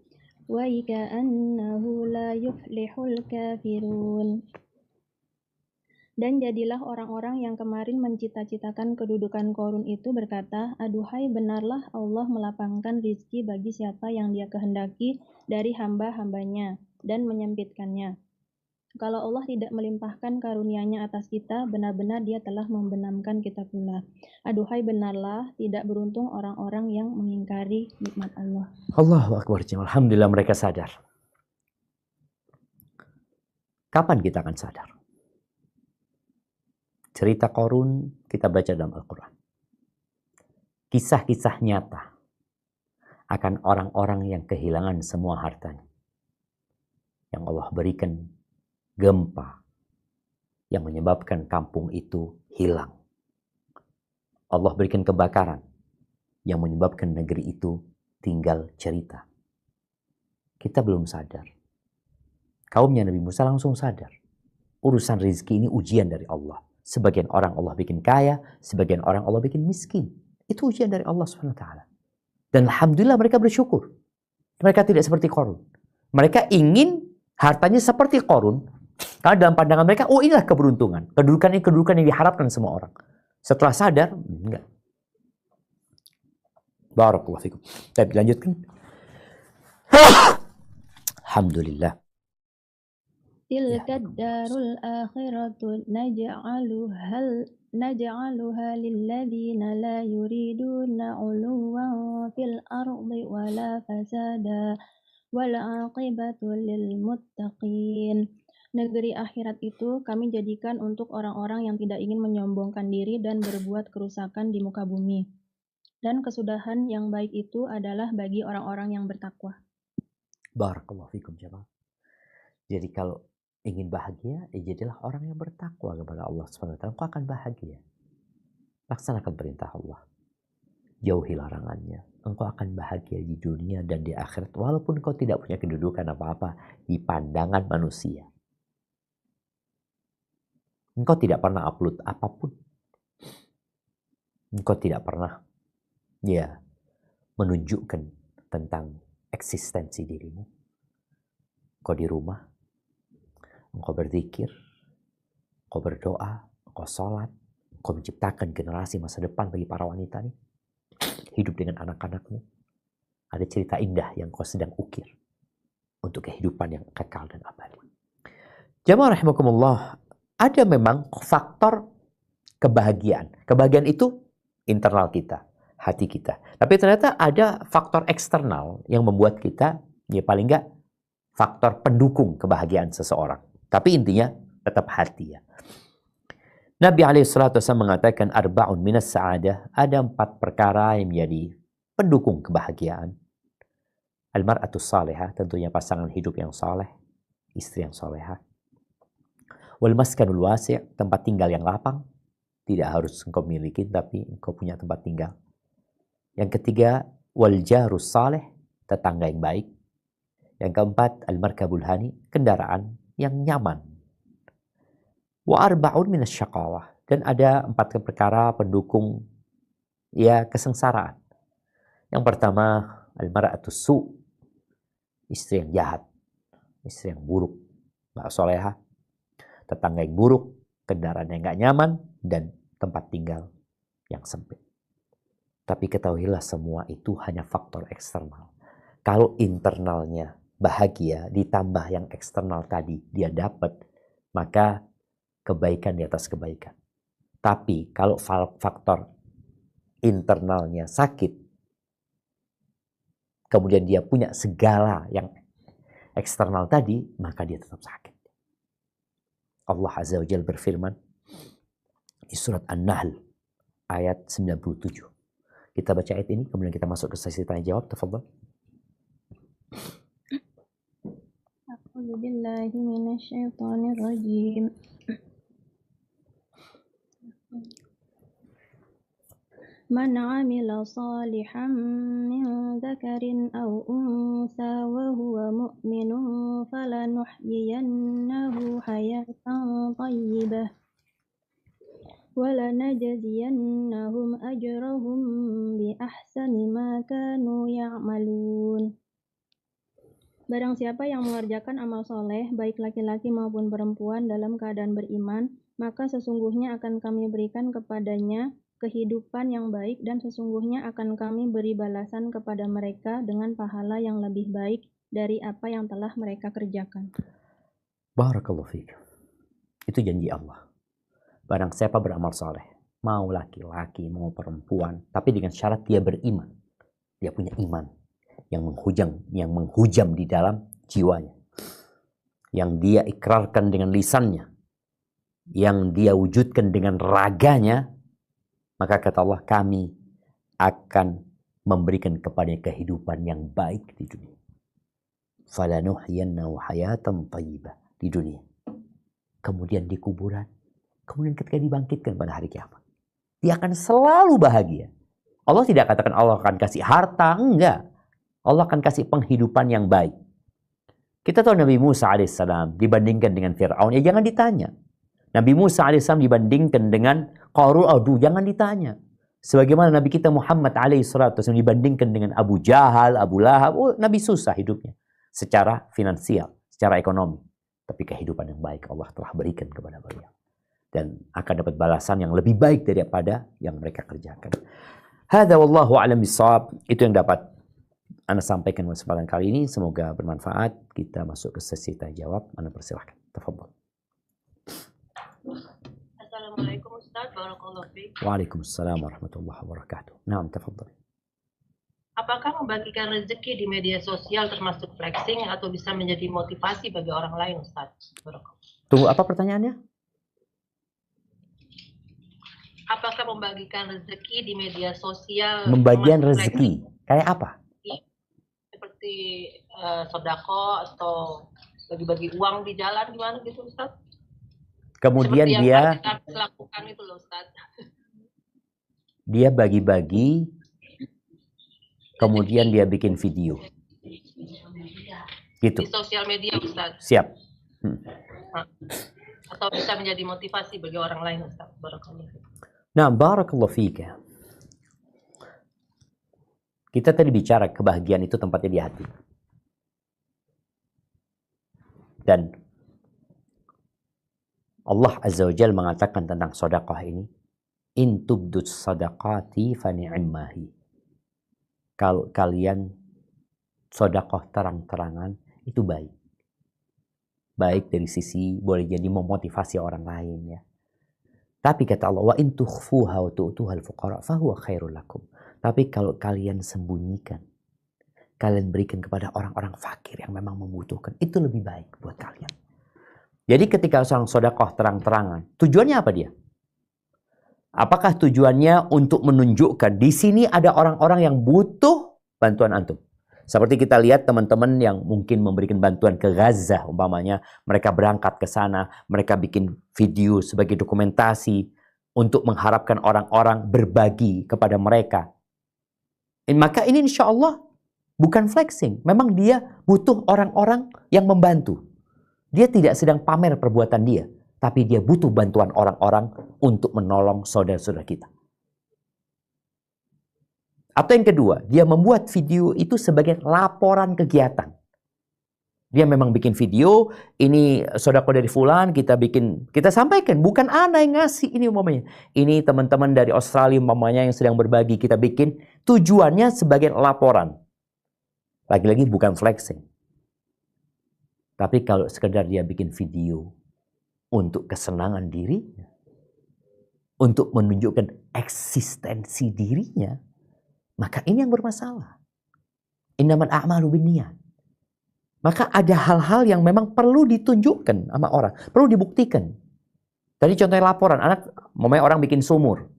[SPEAKER 2] وَيْكَأَنَّهُ لَا يُفْلِحُ الْكَافِرُونَ. Dan jadilah orang-orang yang kemarin mencita-citakan kedudukan Qarun itu berkata, aduhai benarlah Allah melapangkan rizki bagi siapa yang dia kehendaki dari hamba-hambanya dan menyempitkannya. Kalau Allah tidak melimpahkan karunia-Nya atas kita, benar-benar Dia telah membenamkan kita pula. Aduhai benarlah tidak beruntung orang-orang yang mengingkari nikmat Allah.
[SPEAKER 1] Allahu Akbar. Alhamdulillah mereka sadar. Kapan kita akan sadar? Cerita Qarun kita baca dalam Al-Quran. Kisah-kisah nyata akan orang-orang yang kehilangan semua hartanya. Yang Allah berikan gempa yang menyebabkan kampung itu hilang. Allah berikan kebakaran yang menyebabkan negeri itu tinggal cerita. Kita belum sadar. Kaumnya Nabi Musa langsung sadar. Urusan rezeki ini ujian dari Allah. Sebagian orang Allah bikin kaya, sebagian orang Allah bikin miskin. Itu ujian dari Allah SWT. Dan alhamdulillah mereka bersyukur. Mereka tidak seperti Qarun. Mereka ingin hartanya seperti Qarun. Karena dalam pandangan mereka, oh inilah keberuntungan. Kedudukan yang diharapkan semua orang. Setelah sadar, enggak. Barakallahu fikum. Kita lanjutkan. Alhamdulillah.
[SPEAKER 2] Tilka darul akhiratu naj'aluha lilladzina la yuriduna 'uluwan fil ardi wala fasada wal 'aqibatu lil muttaqin. Negeri akhirat itu kami jadikan untuk orang-orang yang tidak ingin menyombongkan diri dan berbuat kerusakan di muka bumi. Dan kesudahan yang baik itu adalah bagi orang-orang yang bertakwa.
[SPEAKER 1] Barakallahu fikum jemaah. Jadi kalau ingin bahagia, jadilah orang yang bertakwa kepada Allah SWT. Engkau akan bahagia. Laksanakan perintah Allah. Jauhi larangannya. Engkau akan bahagia di dunia dan di akhirat. Walaupun kau tidak punya kedudukan apa-apa di pandangan manusia. Engkau tidak pernah upload apapun. Engkau tidak pernah menunjukkan tentang eksistensi dirimu. Engkau di rumah, engkau berzikir, engkau berdoa, engkau sholat, engkau menciptakan generasi masa depan bagi para wanita ini. Hidup dengan anak-anakmu. Ada cerita indah yang kau sedang ukir untuk kehidupan yang kekal dan abadi. Jamaah rahimakumullah, ada memang faktor kebahagiaan. Kebahagiaan itu internal kita, hati kita. Tapi ternyata ada faktor eksternal yang membuat kita, paling enggak, faktor pendukung kebahagiaan seseorang. Tapi intinya tetap hati ya. Nabi SAW mengatakan arba'un minas sa'adah. Ada 4 perkara yang menjadi pendukung kebahagiaan. Al-mar'atus salihah, tentunya pasangan hidup yang saleh, istri yang salehah. Wal maskanul wasi', tempat tinggal yang lapang. Tidak harus engkau miliki, tapi engkau punya tempat tinggal. Yang ketiga, wal jarus salih, tetangga yang baik. Yang keempat, al-markabul hani, kendaraan yang nyaman. Wa arba'un minas syaqawah, dan ada 4 perkara pendukung kesengsaraan. Yang pertama, al-mar'atus su', istri yang jahat, istri yang buruk, enggak solehah, tetangga yang buruk, kendaraan yang nggak nyaman, dan tempat tinggal yang sempit. Tapi ketahuilah semua itu hanya faktor eksternal. Kalau internalnya bahagia ditambah yang eksternal tadi dia dapat, maka kebaikan di atas kebaikan. Tapi kalau faktor internalnya sakit, kemudian dia punya segala yang eksternal tadi, maka dia tetap sakit. Allah Azza wa Jalla berfirman di surat An-Nahl ayat 97. Kita baca ayat ini, kemudian kita masuk ke sesi tanya jawab. Tafadhal.
[SPEAKER 2] A'udzu billahi minasyaitonir rajim. Man 'amila shalihan min dzakarin aw unsa wa huwa mu'minun falanuhyiyannahu hayatan thayyibah wa lanajziyannahum ajrahum bi ahsani ma kanu ya'malun. Barang siapa yang mengerjakan amal soleh, baik laki-laki maupun perempuan dalam keadaan beriman, maka sesungguhnya akan kami berikan kepadanya kehidupan yang baik, dan sesungguhnya akan kami beri balasan kepada mereka dengan pahala yang lebih baik dari apa yang telah mereka kerjakan.
[SPEAKER 1] Barakallahu fiik. Itu janji Allah. Barang siapa beramal soleh, mau laki-laki, mau perempuan, tapi dengan syarat dia beriman. Dia punya iman yang menghujam di dalam jiwanya. Yang dia ikrarkan dengan lisannya. Yang dia wujudkan dengan raganya. Maka kata Allah, kami akan memberikan kepadanya kehidupan yang baik di dunia. Falanuhyiyannahu hayatan thayyibah di dunia. Kemudian di kuburan. Kemudian ketika dibangkitkan pada hari kiamat. Dia akan selalu bahagia. Allah tidak katakan Allah akan kasih harta. Enggak. Allah akan kasih penghidupan yang baik. Kita tahu Nabi Musa alaihissalam dibandingkan dengan Fir'aun. Ya jangan ditanya. Nabi Musa alaihissalam dibandingkan dengan Qarun, jangan ditanya. Sebagaimana Nabi kita Muhammad alaihissalam dibandingkan dengan Abu Jahal, Abu Lahab, Nabi susah hidupnya. Secara finansial, secara ekonomi. Tapi kehidupan yang baik Allah telah berikan kepada beliau. Dan akan dapat balasan yang lebih baik daripada yang mereka kerjakan. Hadza wallahu a'lam bishawab. Itu yang dapat Anda sampaikan pada kesempatan kali ini. Semoga bermanfaat. Kita masuk ke sesi tanya jawab. Anda persilahkan. Tafadhol.
[SPEAKER 3] Assalamualaikum Ustaz, barakallahu fiik.
[SPEAKER 1] Waalaikumsalam warahmatullahi wabarakatuh. Naam, tafadhol.
[SPEAKER 3] Apakah membagikan rezeki di media sosial termasuk flexing atau bisa menjadi motivasi bagi orang lain, Ustaz? Barakallahu.
[SPEAKER 1] Tunggu, apa pertanyaannya?
[SPEAKER 3] Apakah membagikan rezeki di media sosial?
[SPEAKER 1] Membagian rezeki kayak apa?
[SPEAKER 3] Seperti sodako atau bagi-bagi uang di jalan gimana gitu, Ustaz?
[SPEAKER 1] Kemudian
[SPEAKER 3] seperti
[SPEAKER 1] dia
[SPEAKER 3] yang lakukan itu loh, Ustaz.
[SPEAKER 1] Dia bagi-bagi, kemudian dia bikin video. Gitu.
[SPEAKER 3] Di sosial media, Ustaz.
[SPEAKER 1] Siap.
[SPEAKER 3] Atau bisa menjadi motivasi bagi orang lain, Ustaz. Barakallahu.
[SPEAKER 1] Nah, barakallahu fika. Kita tadi bicara kebahagiaan itu tempatnya di hati. Dan Allah Azza wa Jalla mengatakan tentang sedekah ini, in tubdus sadaqati fa ni'mahi. Kalau kalian sedekah terang-terangan itu baik. Baik dari sisi boleh jadi memotivasi orang lain ya. Tapi kata Allah, wa in tukhfuha wa tu'tuha al-fuqara fa huwa khairul lakum. Tapi kalau kalian sembunyikan, kalian berikan kepada orang-orang fakir yang memang membutuhkan, itu lebih baik buat kalian. Jadi ketika seorang sedekah terang-terangan, tujuannya apa dia? Apakah tujuannya untuk menunjukkan di sini ada orang-orang yang butuh bantuan antum? Seperti kita lihat teman-teman yang mungkin memberikan bantuan ke Gaza umpamanya, mereka berangkat ke sana, mereka bikin video sebagai dokumentasi untuk mengharapkan orang-orang berbagi kepada mereka. Maka ini insya Allah bukan flexing, memang dia butuh orang-orang yang membantu. Dia tidak sedang pamer perbuatan dia, tapi dia butuh bantuan orang-orang untuk menolong saudara-saudara kita. Atau yang kedua, dia membuat video itu sebagai laporan kegiatan. Dia memang bikin video, ini sodako dari fulan, kita sampaikan, bukan ana yang ngasih ini umpamanya. Ini teman-teman dari Australia umpamanya yang sedang berbagi, kita bikin tujuannya sebagai laporan. Lagi-lagi bukan flexing. Tapi kalau sekedar dia bikin video untuk kesenangan dirinya, untuk menunjukkan eksistensi dirinya, maka ini yang bermasalah. Innamal a'malu binniyat. Maka ada hal-hal yang memang perlu ditunjukkan sama orang, perlu dibuktikan. Tadi contohnya laporan, anak, orang bikin sumur,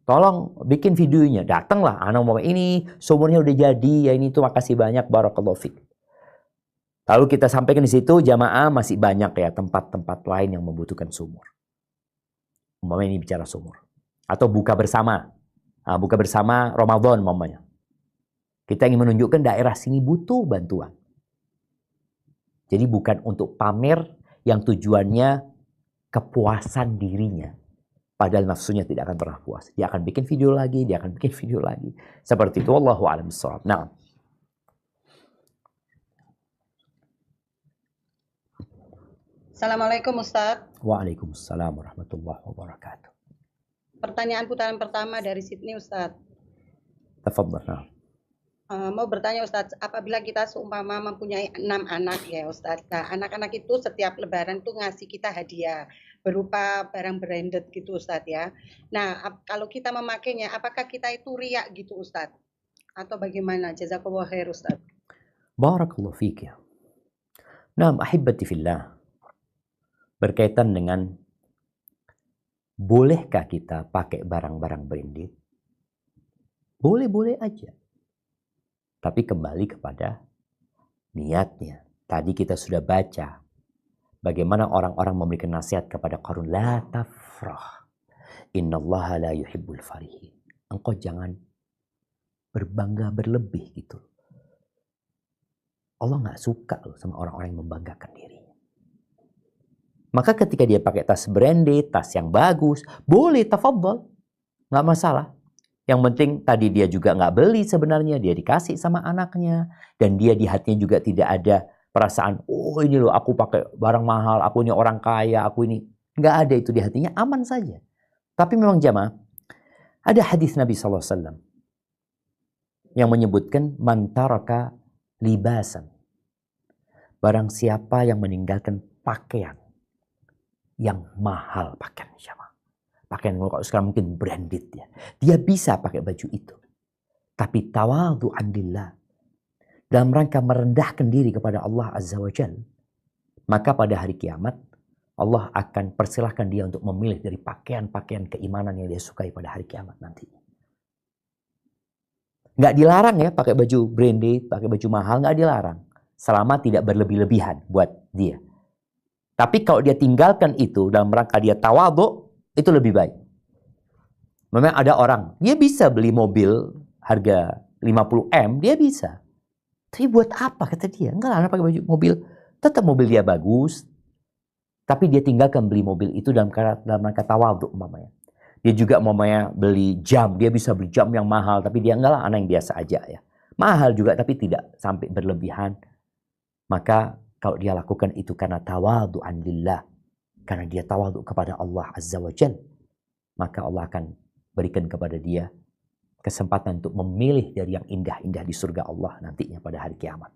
[SPEAKER 1] tolong bikin videonya, datanglah, anak ini sumurnya udah jadi, ya ini tuh makasih banyak, barakallahu fiik. Lalu kita sampaikan di situ, jamaah masih banyak ya tempat-tempat lain yang membutuhkan sumur. Ini bicara sumur. Atau buka bersama Ramadan umpamanya. Kita ingin menunjukkan daerah sini butuh bantuan. Jadi bukan untuk pamer yang tujuannya kepuasan dirinya. Padahal nafsunya tidak akan pernah puas. Dia akan bikin video lagi, Seperti itu, wallahu a'lam bishawab. Nah.
[SPEAKER 4] Assalamualaikum Ustadz.
[SPEAKER 1] Waalaikumsalam warahmatullahi wabarakatuh.
[SPEAKER 4] Pertanyaan putaran pertama dari Sydney Ustadz.
[SPEAKER 1] Tafadhal.
[SPEAKER 4] Mau bertanya Ustadz, apabila kita seumpama mempunyai 6 anak ya Ustadz, nah anak-anak itu setiap lebaran tuh ngasih kita hadiah berupa barang branded gitu Ustadz ya. Nah kalau kita memakainya, apakah kita itu riak gitu Ustadz? Atau bagaimana? Jazakallahu khair Ustadz.
[SPEAKER 1] Barakallahu fiik ya. Nah, ahibati fillah. Berkaitan dengan bolehkah kita pakai barang-barang branded? Boleh-boleh aja. Tapi kembali kepada niatnya. Tadi kita sudah baca bagaimana orang-orang memberikan nasihat kepada Qarun, la tafrah. Innallaha la yuhibbul farihin. Engkau jangan berbangga berlebih gitu. Allah nggak suka loh sama orang-orang yang membanggakan dirinya. Maka ketika dia pakai tas branded, tas yang bagus, boleh tafadhal, nggak masalah. Yang penting tadi dia juga nggak beli sebenarnya, dia dikasih sama anaknya. Dan dia di hatinya juga tidak ada perasaan, oh ini loh aku pakai barang mahal, aku ini orang kaya, aku ini. Nggak ada itu di hatinya, aman saja. Tapi memang jamaah, ada hadis Nabi SAW yang menyebutkan, man taraka libasan. Barang siapa yang meninggalkan pakaian yang mahal, pakaian jamaah. Pakaian kalau sekarang mungkin branded ya. Dia bisa pakai baju itu. Tapi tawadhu'an lillah, dalam rangka merendahkan diri kepada Allah Azza wa Jalla, maka pada hari kiamat Allah akan persilahkan dia untuk memilih dari pakaian-pakaian keimanan yang dia sukai pada hari kiamat nanti. Nggak dilarang ya pakai baju branded, pakai baju mahal, nggak dilarang. Selama tidak berlebih-lebihan buat dia. Tapi kalau dia tinggalkan itu dalam rangka dia tawadhu, itu lebih baik. Memang ada orang, dia bisa beli mobil harga 50M, dia bisa. Tapi buat apa kata dia? Enggak lah, pakai baju mobil. Tetap mobil dia bagus. Tapi dia tinggalkan beli mobil itu dalam rangka tawadhu umpamanya. Dia juga umpamanya beli jam, dia bisa beli jam yang mahal, tapi dia enggak lah, anak yang biasa aja ya. Mahal juga tapi tidak sampai berlebihan. Maka kalau dia lakukan itu karena tawadhu'an lillah, karena dia tawadhu kepada Allah Azza wa Jalla, maka Allah akan berikan kepada dia kesempatan untuk memilih dari yang indah-indah di surga Allah nantinya pada hari kiamat.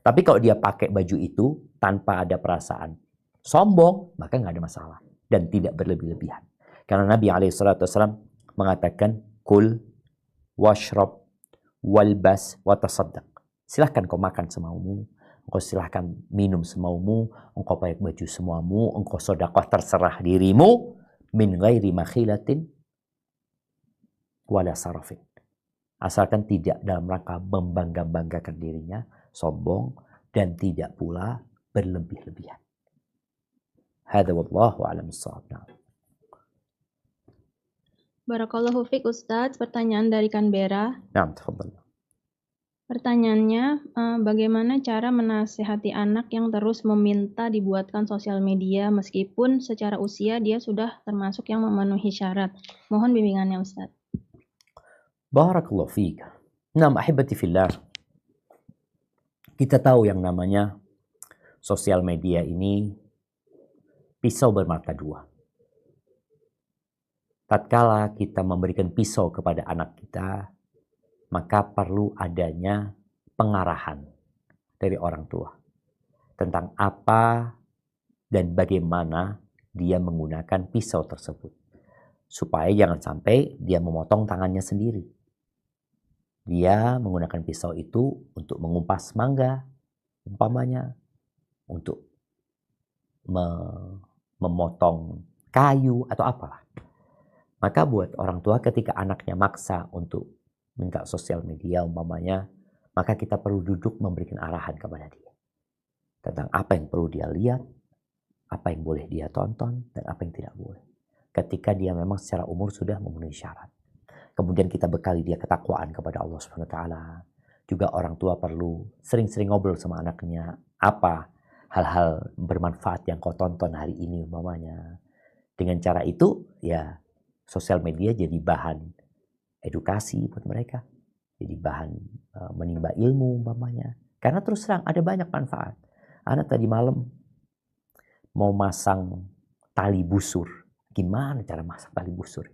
[SPEAKER 1] Tapi kalau dia pakai baju itu tanpa ada perasaan sombong, maka nggak ada masalah dan tidak berlebih-lebihan. Karena Nabi SAW mengatakan, kul washrab walbas watasaddaq. Silahkan kau makan semaumu, engkau silahkan minum semaumu, engkau pakai baju semuamu, engkau sedekah terserah dirimu, min ghairi makhilatin wala sarafin. Asalkan tidak dalam rangka membangga-banggakan dirinya, sombong, dan tidak pula berlebih-lebihan. Hadza wallahu a'lam bissawab.
[SPEAKER 2] Barakallahu fiik Ustadz, pertanyaan dari Canberra.
[SPEAKER 1] Naam, tafadhal.
[SPEAKER 2] Pertanyaannya, bagaimana cara menasehati anak yang terus meminta dibuatkan sosial media meskipun secara usia dia sudah termasuk yang memenuhi syarat? Mohon bimbingannya Ustaz.
[SPEAKER 1] Barakallahu fiik. Naam, ahibati fillah. Kita tahu yang namanya sosial media ini pisau bermata dua. Tatkala kita memberikan pisau kepada anak kita, maka perlu adanya pengarahan dari orang tua tentang apa dan bagaimana dia menggunakan pisau tersebut. Supaya jangan sampai dia memotong tangannya sendiri. Dia menggunakan pisau itu untuk mengumpas mangga, umpamanya, untuk memotong kayu atau apalah. Maka buat orang tua ketika anaknya maksa untuk minta sosial media umpamanya, maka kita perlu duduk memberikan arahan kepada dia. Tentang apa yang perlu dia lihat, apa yang boleh dia tonton, dan apa yang tidak boleh. Ketika dia memang secara umur sudah memenuhi syarat. Kemudian kita bekali dia ketakwaan kepada Allah Subhanahu wa taala. Juga orang tua perlu sering-sering ngobrol sama anaknya, apa hal-hal bermanfaat yang kau tonton hari ini umpamanya. Dengan cara itu ya sosial media jadi bahan edukasi buat mereka. Jadi bahan menimba ilmu umpamanya. Karena terus terang ada banyak manfaat. Anak tadi malam mau masang tali busur. Gimana cara masang tali busur?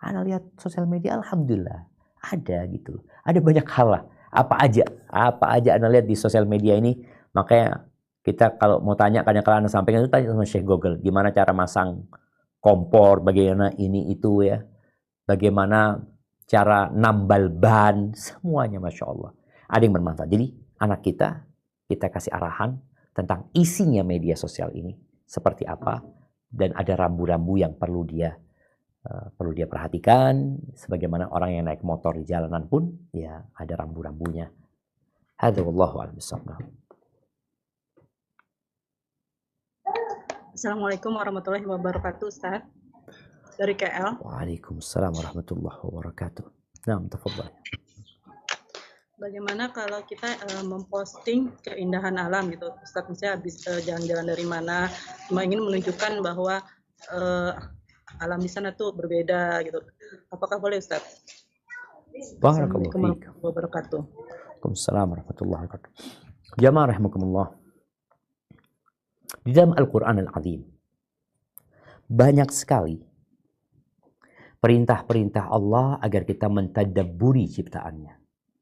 [SPEAKER 1] Anak lihat sosial media, alhamdulillah ada gitu. Ada banyak hal lah. Apa aja Anda lihat di sosial media ini. Makanya kita kalau mau tanya, kadang-kadang Anda sampaikan itu tanya sama Syekh Google. Gimana cara masang kompor, bagaimana ini itu ya. Bagaimana cara nambal ban, semuanya Masya Allah. Ada yang bermanfaat. Jadi anak kita kasih arahan tentang isinya media sosial ini. Seperti apa. Dan ada rambu-rambu yang perlu dia perhatikan. Sebagaimana orang yang naik motor di jalanan pun ya ada rambu-rambunya. Hadza wallahu a'lam bishawab.
[SPEAKER 5] Assalamualaikum warahmatullahi wabarakatuh, Ustaz. Dari KL.
[SPEAKER 1] Waalaikumsalam warahmatullahi wabarakatuh. Naam, tafadhal.
[SPEAKER 5] Bagaimana kalau kita memposting keindahan alam gitu, Ustaz, misalnya habis jalan-jalan dari mana, cuma ingin menunjukkan bahwa alam di sana tuh berbeda gitu. Apakah boleh, Ustaz?
[SPEAKER 1] Barakallahu fiik.
[SPEAKER 5] Warahmatullahi wabarakatuh.
[SPEAKER 1] Waalaikumsalam warahmatullahi wabarakatuh. Jamaah rahimakumullah. Di dalam Al-Quran Al-Azim banyak sekali perintah-perintah Allah agar kita mentadabburi ciptaannya,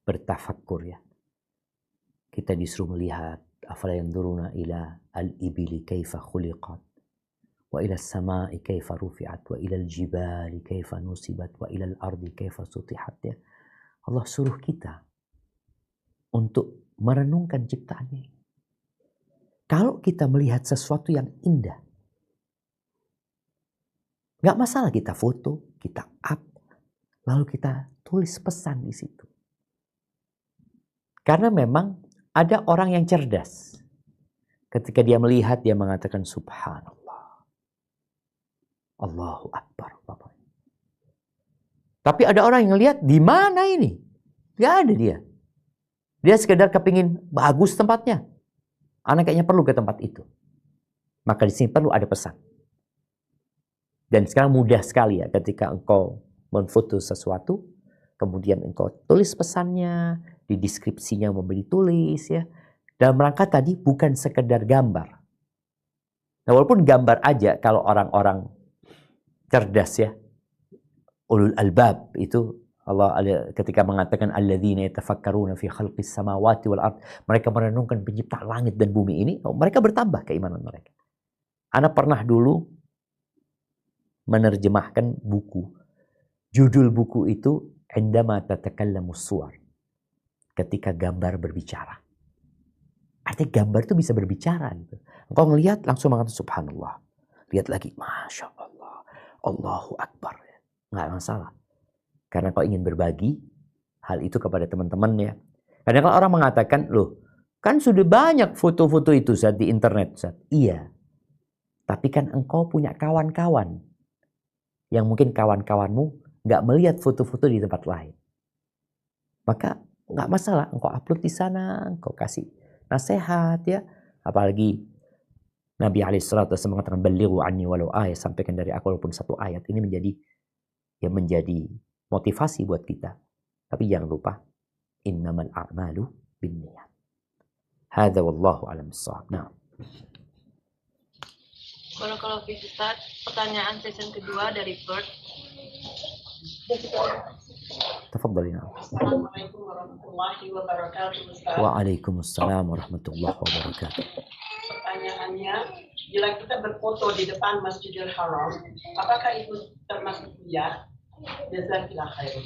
[SPEAKER 1] bertafakkur ya. Kita disuruh melihat afala yanzuruna ila al-ibili kaifa khuliqat wa ila as-sama'i kaifa rufi'at wa ila al-jibali kaifa nusibat wa ila al-ardi kaifa sutihat ya. Allah suruh kita untuk merenungkan ciptaannya. Kalau kita melihat sesuatu yang indah, nggak masalah kita foto, kita up, lalu kita tulis pesan di situ. Karena memang ada orang yang cerdas. Ketika dia melihat, dia mengatakan subhanallah. Allahu Akbar. Tapi ada orang yang lihat, di mana ini? Nggak ada dia. Dia sekedar kepingin bagus tempatnya. Anak kayaknya perlu ke tempat itu. Maka di sini perlu ada pesan. Dan sekarang mudah sekali ya ketika engkau memfoto sesuatu, kemudian engkau tulis pesannya, di deskripsinya memberi tulis ya. Dalam rangka tadi bukan sekedar gambar. Nah, walaupun gambar aja kalau orang-orang cerdas ya, ulul albab itu Allah ketika mengatakan alladzina yatafakkaruna fi khalqis samawati wal ard, mereka merenungkan penciptaan langit dan bumi ini, mereka bertambah keimanan mereka. Ana pernah dulu menerjemahkan buku. Judul buku itu Indama tatakallamus suwar. Ketika gambar berbicara. Artinya gambar itu bisa berbicara gitu. Engkau ngelihat langsung mengatakan subhanallah. Lihat lagi, Masya Allah. Allahu Akbar. Nggak masalah. Karena kau ingin berbagi hal itu kepada teman-teman ya. Kadang kalau orang mengatakan, loh kan sudah banyak foto-foto itu Ustaz di internet Ustaz. Iya. Tapi kan engkau punya kawan-kawan. Yang mungkin kawan-kawanmu nggak melihat foto-foto di tempat lain. Maka nggak masalah. Engkau upload di sana. Engkau kasih nasihat ya. Apalagi Nabi SAW mengatakan, balighu anni walau ayat. Sampaikan dari aku walaupun satu ayat. Ini menjadi motivasi buat kita. Tapi jangan lupa, innamal a'malu binniyat. Hadza wallahu a'lam bissawab. Nah.
[SPEAKER 3] Kalau Ustaz, pertanyaan session kedua dari Bert.
[SPEAKER 1] Tafadhali.
[SPEAKER 6] Assalamualaikum warahmatullahi wabarakatuh, Ustaz.
[SPEAKER 1] Waalaikumsalam warahmatullahi wabarakatuh.
[SPEAKER 6] Pertanyaannya, bila kita berfoto di depan Masjidil Haram, apakah itu termasuk riya? Jazakallahu khairan.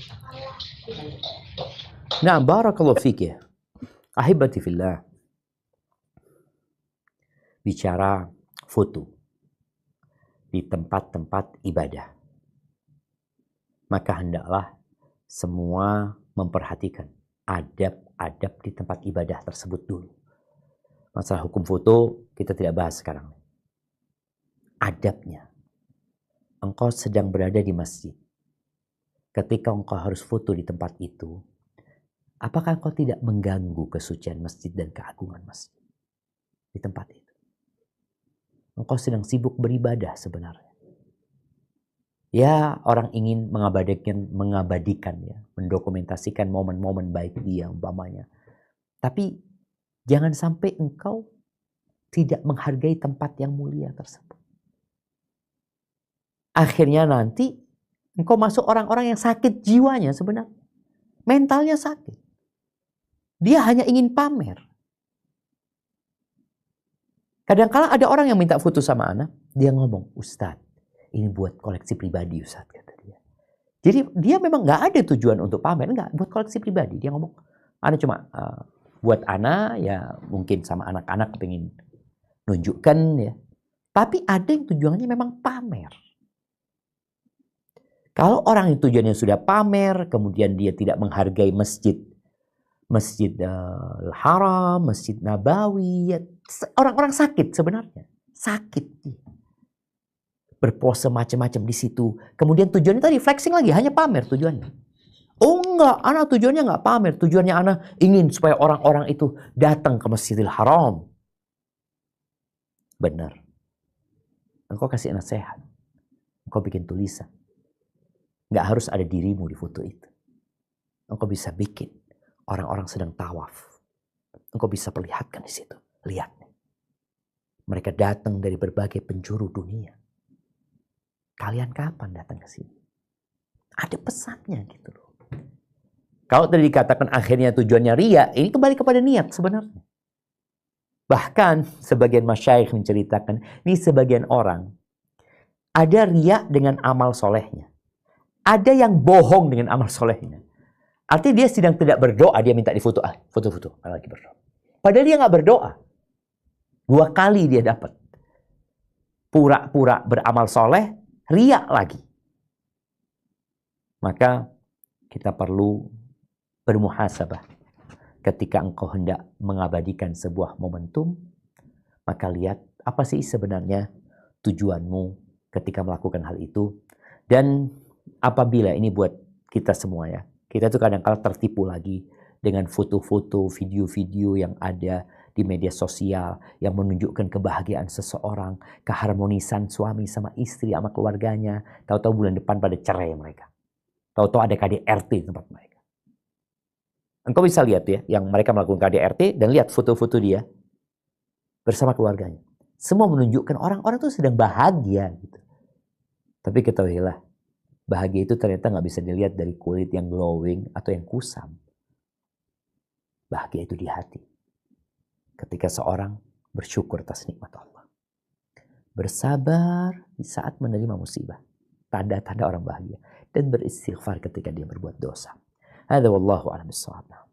[SPEAKER 1] Nah, barakallahu fik ya. Ahibati fillah. Bicara foto di tempat-tempat ibadah, maka hendaklah semua memperhatikan adab-adab di tempat ibadah tersebut dulu. Masalah hukum foto kita tidak bahas sekarang. Adabnya. Engkau sedang berada di masjid. Ketika engkau harus foto di tempat itu, apakah engkau tidak mengganggu kesucian masjid dan keagungan masjid di tempat itu? Engkau sedang sibuk beribadah sebenarnya. Ya, orang ingin mengabadikan ya, mendokumentasikan momen-momen baik dia umpamanya. Tapi jangan sampai engkau tidak menghargai tempat yang mulia tersebut. Akhirnya nanti engkau masuk orang-orang yang sakit jiwanya sebenarnya. Mentalnya sakit. Dia hanya ingin pamer. Kadang-kala ada orang yang minta foto sama anak, dia ngomong, Ustadz, ini buat koleksi pribadi Ustadz, kata dia. Jadi dia memang nggak ada tujuan untuk pamer, nggak, buat koleksi pribadi. Dia ngomong, anak cuma buat anak, ya mungkin sama anak-anak pengen nunjukkan ya. Tapi ada yang tujuannya memang pamer. Kalau orang yang tujuannya sudah pamer, kemudian dia tidak menghargai Masjidil Haram, Masjid Nabawi, ya, orang-orang sakit sebenarnya. Sakit. Berpose macam-macam di situ. Kemudian tujuannya tadi flexing lagi, hanya pamer tujuannya. Oh enggak, anak tujuannya enggak pamer. Tujuannya anak ingin supaya orang-orang itu datang ke Masjidil Haram. Benar. Engkau kasih nasihat. Engkau bikin tulisan. Enggak harus ada dirimu di foto itu. Engkau bisa bikin orang-orang sedang tawaf. Engkau bisa perlihatkan di situ. Lihat. Mereka datang dari berbagai penjuru dunia. Kalian kapan datang ke sini? Ada pesannya gitu loh. Kalau tadi dikatakan akhirnya tujuannya riya, ini kembali kepada niat sebenarnya. Bahkan sebagian masyayikh menceritakan, ini sebagian orang ada riya dengan amal solehnya. Ada yang bohong dengan amal solehnya. Artinya dia sedang tidak berdoa, dia minta difoto. Foto-foto, lagi berdoa. Padahal dia nggak berdoa. 2 kali dia dapat. Pura-pura beramal soleh, riya lagi. Maka kita perlu bermuhasabah. Ketika engkau hendak mengabadikan sebuah momentum, maka lihat apa sih sebenarnya tujuanmu ketika melakukan hal itu. Dan apabila ini buat kita semua ya, kita tuh kadang-kadang tertipu lagi dengan foto-foto, video-video yang ada di media sosial yang menunjukkan kebahagiaan seseorang, keharmonisan suami sama istri sama keluarganya. Tahu-tahu bulan depan pada cerai mereka. Tahu-tahu ada KDRT di tempat mereka. Engkau bisa lihat ya, yang mereka melakukan KDRT dan lihat foto-foto dia bersama keluarganya. Semua menunjukkan orang-orang itu sedang bahagia gitu. Tapi ketahuilah, bahagia itu ternyata nggak bisa dilihat dari kulit yang glowing atau yang kusam. Bahagia itu di hati. Ketika seorang bersyukur atas nikmat Allah. Bersabar di saat menerima musibah. Tanda-tanda orang bahagia. Dan beristighfar ketika dia berbuat dosa. Hadza wallahu a'lam bissawab.